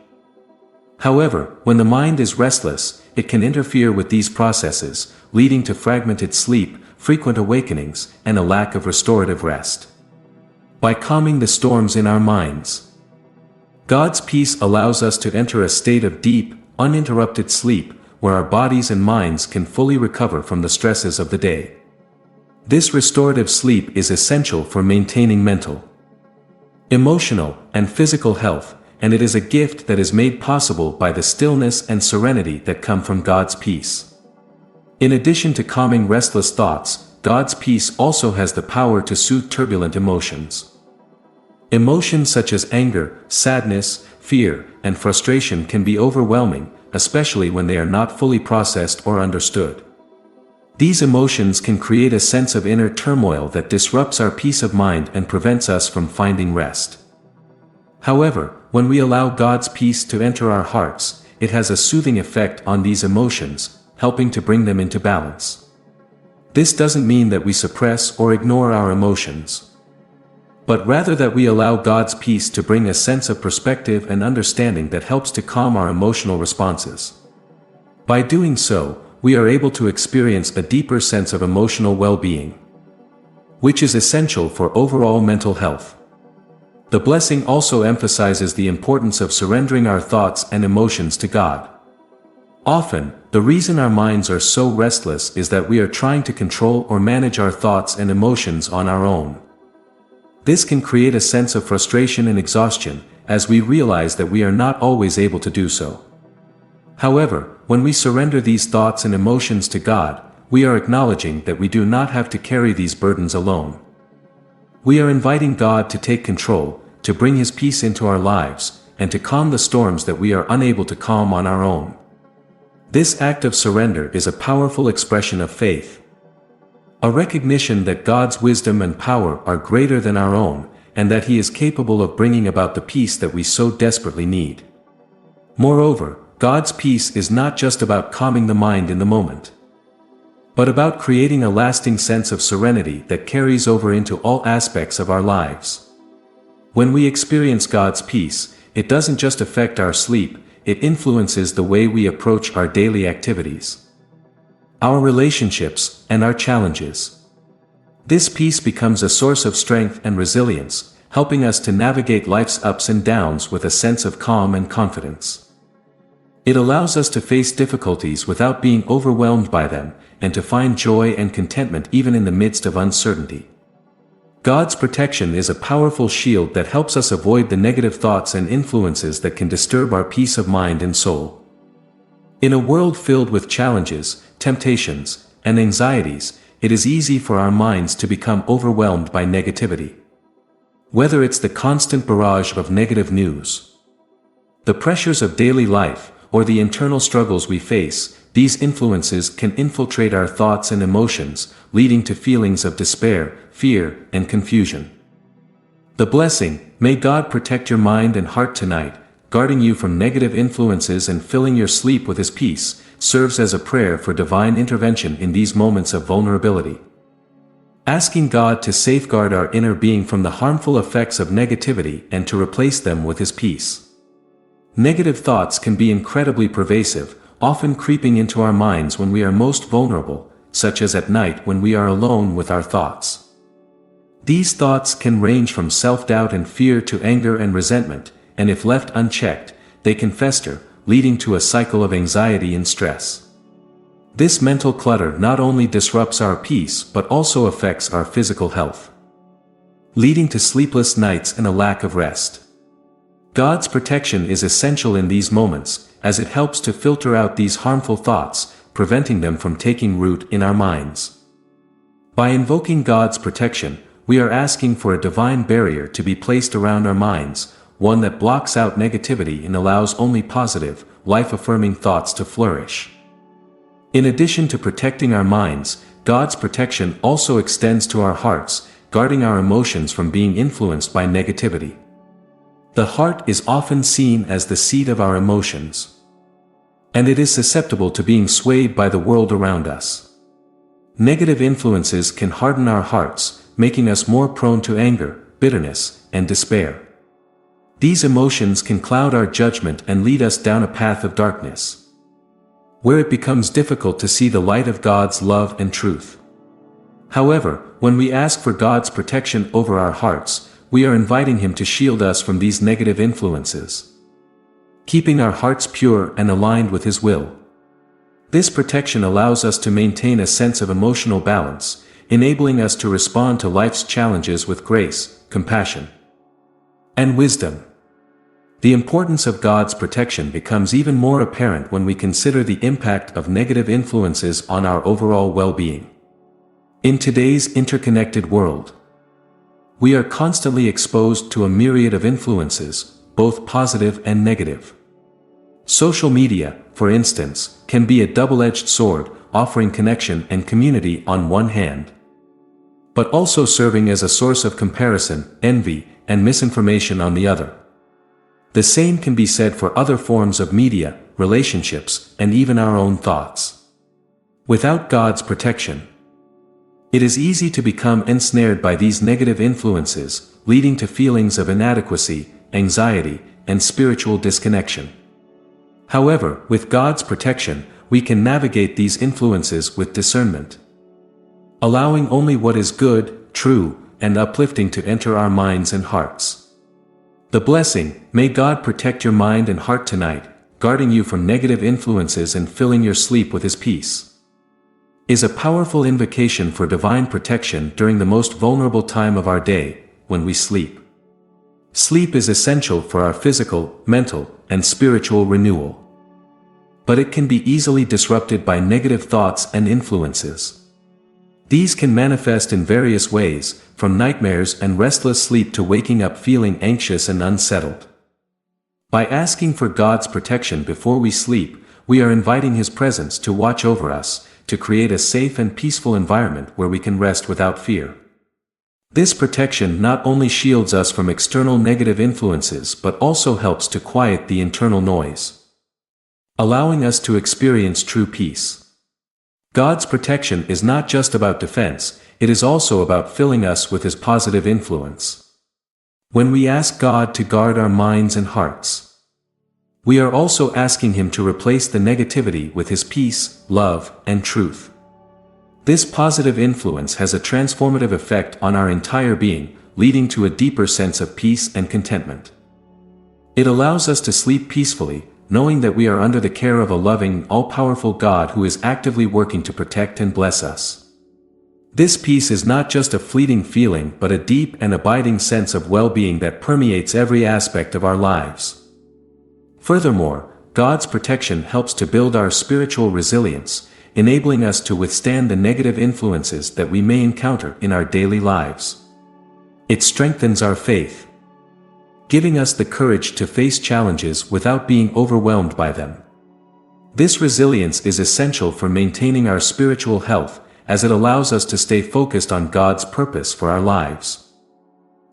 However, when the mind is restless, it can interfere with these processes, leading to fragmented sleep, frequent awakenings, and a lack of restorative rest. By calming the storms in our minds, God's peace allows us to enter a state of deep, uninterrupted sleep, where our bodies and minds can fully recover from the stresses of the day. This restorative sleep is essential for maintaining mental, emotional, and physical health, and it is a gift that is made possible by the stillness and serenity that come from God's peace. In addition to calming restless thoughts, God's peace also has the power to soothe turbulent emotions. Emotions such as anger, sadness, fear, and frustration can be overwhelming, especially when they are not fully processed or understood. These emotions can create a sense of inner turmoil that disrupts our peace of mind and prevents us from finding rest. However, when we allow God's peace to enter our hearts, it has a soothing effect on these emotions, helping to bring them into balance. This doesn't mean that we suppress or ignore our emotions, but rather that we allow God's peace to bring a sense of perspective and understanding that helps to calm our emotional responses. By doing so, we are able to experience a deeper sense of emotional well-being, which is essential for overall mental health. The blessing also emphasizes the importance of surrendering our thoughts and emotions to God. Often, the reason our minds are so restless is that we are trying to control or manage our thoughts and emotions on our own. This can create a sense of frustration and exhaustion, as we realize that we are not always able to do so. However, when we surrender these thoughts and emotions to God, we are acknowledging that we do not have to carry these burdens alone. We are inviting God to take control, to bring His peace into our lives, and to calm the storms that we are unable to calm on our own. This act of surrender is a powerful expression of faith, a recognition that God's wisdom and power are greater than our own, and that He is capable of bringing about the peace that we so desperately need. Moreover, God's peace is not just about calming the mind in the moment, but about creating a lasting sense of serenity that carries over into all aspects of our lives. When we experience God's peace, it doesn't just affect our sleep, it influences the way we approach our daily activities, our relationships, and our challenges. This peace becomes a source of strength and resilience, helping us to navigate life's ups and downs with a sense of calm and confidence. It allows us to face difficulties without being overwhelmed by them, and to find joy and contentment even in the midst of uncertainty. God's protection is a powerful shield that helps us avoid the negative thoughts and influences that can disturb our peace of mind and soul. In a world filled with challenges, temptations, and anxieties, it is easy for our minds to become overwhelmed by negativity. Whether it's the constant barrage of negative news, the pressures of daily life, or the internal struggles we face, these influences can infiltrate our thoughts and emotions, leading to feelings of despair, fear, and confusion. The blessing, may God protect your mind and heart tonight, guarding you from negative influences and filling your sleep with His peace, serves as a prayer for divine intervention in these moments of vulnerability. Asking God to safeguard our inner being from the harmful effects of negativity and to replace them with His peace. Negative thoughts can be incredibly pervasive, often creeping into our minds when we are most vulnerable, such as at night when we are alone with our thoughts. These thoughts can range from self-doubt and fear to anger and resentment, and if left unchecked, they can fester, leading to a cycle of anxiety and stress. This mental clutter not only disrupts our peace but also affects our physical health, leading to sleepless nights and a lack of rest. God's protection is essential in these moments, as it helps to filter out these harmful thoughts, preventing them from taking root in our minds. By invoking God's protection, we are asking for a divine barrier to be placed around our minds, one that blocks out negativity and allows only positive, life-affirming thoughts to flourish. In addition to protecting our minds, God's protection also extends to our hearts, guarding our emotions from being influenced by negativity. The heart is often seen as the seat of our emotions, and it is susceptible to being swayed by the world around us. Negative influences can harden our hearts, making us more prone to anger, bitterness, and despair. These emotions can cloud our judgment and lead us down a path of darkness, where it becomes difficult to see the light of God's love and truth. However, when we ask for God's protection over our hearts, we are inviting Him to shield us from these negative influences, keeping our hearts pure and aligned with His will. This protection allows us to maintain a sense of emotional balance, enabling us to respond to life's challenges with grace, compassion, and wisdom. The importance of God's protection becomes even more apparent when we consider the impact of negative influences on our overall well-being. In today's interconnected world, we are constantly exposed to a myriad of influences, both positive and negative. Social media, for instance, can be a double-edged sword, offering connection and community on one hand, but also serving as a source of comparison, envy, and misinformation on the other. The same can be said for other forms of media, relationships, and even our own thoughts. Without God's protection, it is easy to become ensnared by these negative influences, leading to feelings of inadequacy, anxiety, and spiritual disconnection. However, with God's protection, we can navigate these influences with discernment, allowing only what is good, true, and uplifting to enter our minds and hearts. The blessing, may God protect your mind and heart tonight, guarding you from negative influences and filling your sleep with His peace, is a powerful invocation for divine protection during the most vulnerable time of our day, when we sleep. Sleep is essential for our physical, mental, and spiritual renewal, but it can be easily disrupted by negative thoughts and influences. These can manifest in various ways, from nightmares and restless sleep to waking up feeling anxious and unsettled. By asking for God's protection before we sleep, we are inviting His presence to watch over us, to create a safe and peaceful environment where we can rest without fear. This protection not only shields us from external negative influences but also helps to quiet the internal noise, allowing us to experience true peace. God's protection is not just about defense, it is also about filling us with His positive influence. When we ask God to guard our minds and hearts, we are also asking Him to replace the negativity with His peace, love, and truth. This positive influence has a transformative effect on our entire being, leading to a deeper sense of peace and contentment. It allows us to sleep peacefully, knowing that we are under the care of a loving, all-powerful God who is actively working to protect and bless us. This peace is not just a fleeting feeling but a deep and abiding sense of well-being that permeates every aspect of our lives. Furthermore, God's protection helps to build our spiritual resilience, enabling us to withstand the negative influences that we may encounter in our daily lives. It strengthens our faith, giving us the courage to face challenges without being overwhelmed by them. This resilience is essential for maintaining our spiritual health, as it allows us to stay focused on God's purpose for our lives,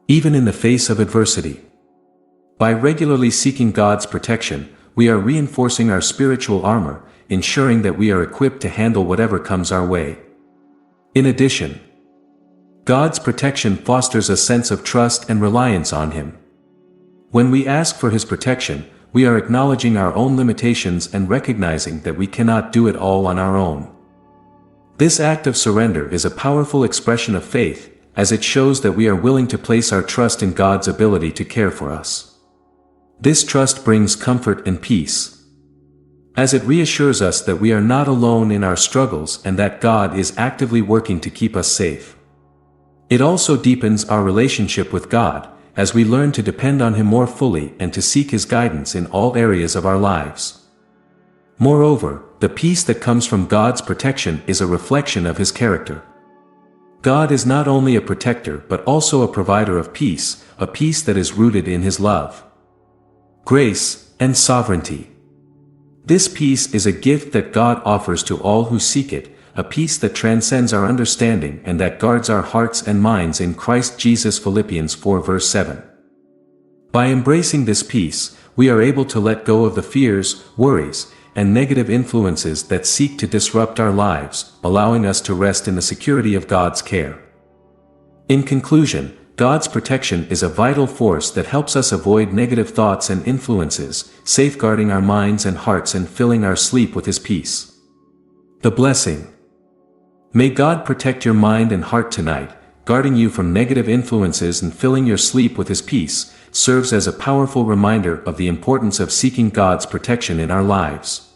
even in the face of adversity. By regularly seeking God's protection, we are reinforcing our spiritual armor, ensuring that we are equipped to handle whatever comes our way. In addition, God's protection fosters a sense of trust and reliance on Him. When we ask for His protection, we are acknowledging our own limitations and recognizing that we cannot do it all on our own. This act of surrender is a powerful expression of faith, as it shows that we are willing to place our trust in God's ability to care for us. This trust brings comfort and peace, as it reassures us that we are not alone in our struggles and that God is actively working to keep us safe. It also deepens our relationship with God, as we learn to depend on Him more fully and to seek His guidance in all areas of our lives. Moreover, the peace that comes from God's protection is a reflection of His character. God is not only a protector but also a provider of peace, a peace that is rooted in His love, grace, and sovereignty. This peace is a gift that God offers to all who seek it, a peace that transcends our understanding and that guards our hearts and minds in Christ Jesus. Philippians 4 verse 7. By embracing this peace, we are able to let go of the fears, worries, and negative influences that seek to disrupt our lives, allowing us to rest in the security of God's care. In conclusion, God's protection is a vital force that helps us avoid negative thoughts and influences, safeguarding our minds and hearts and filling our sleep with His peace. The blessing. May God protect your mind and heart tonight, guarding you from negative influences and filling your sleep with His peace, serves as a powerful reminder of the importance of seeking God's protection in our lives.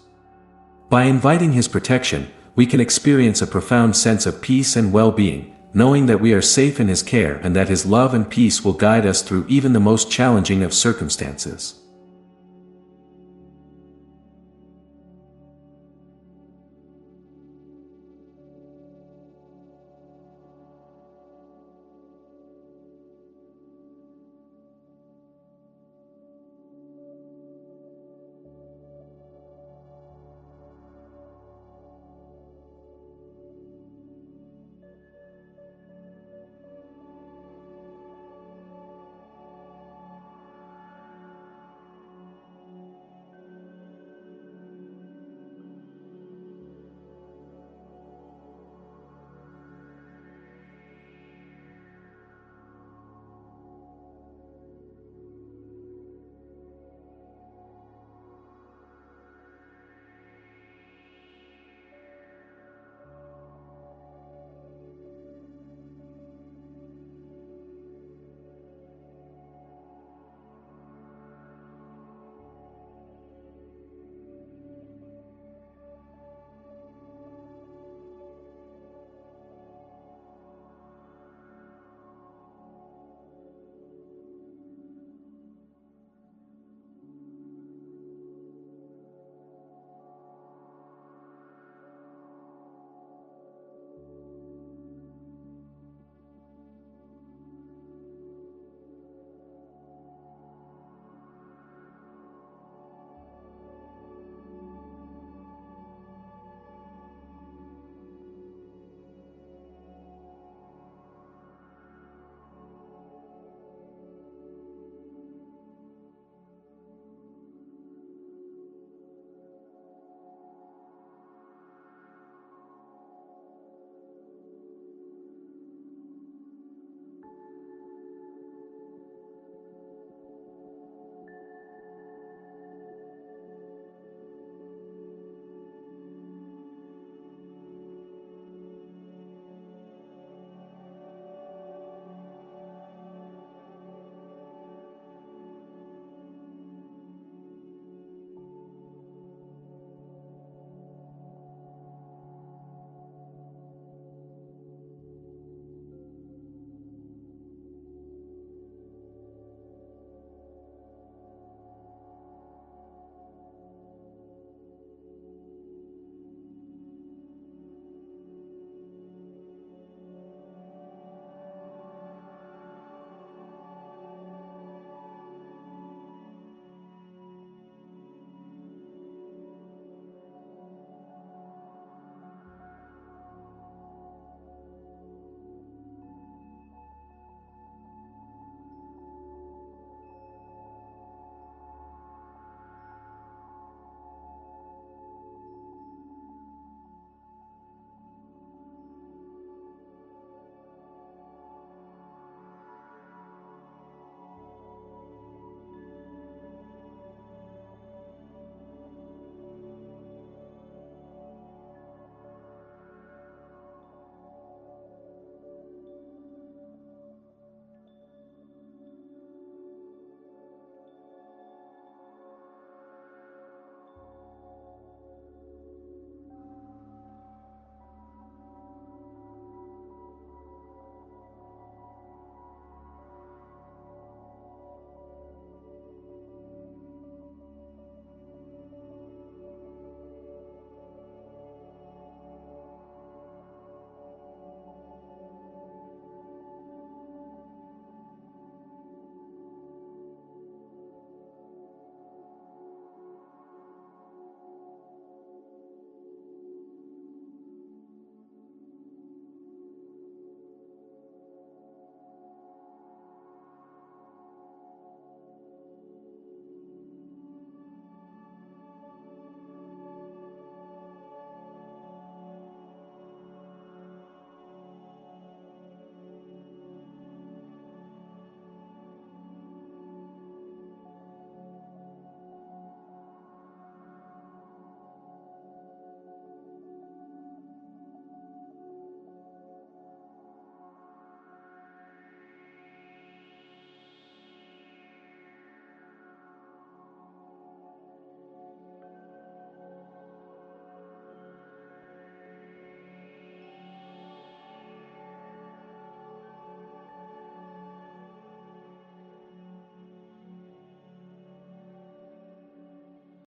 By inviting His protection, we can experience a profound sense of peace and well-being, knowing that we are safe in His care and that His love and peace will guide us through even the most challenging of circumstances.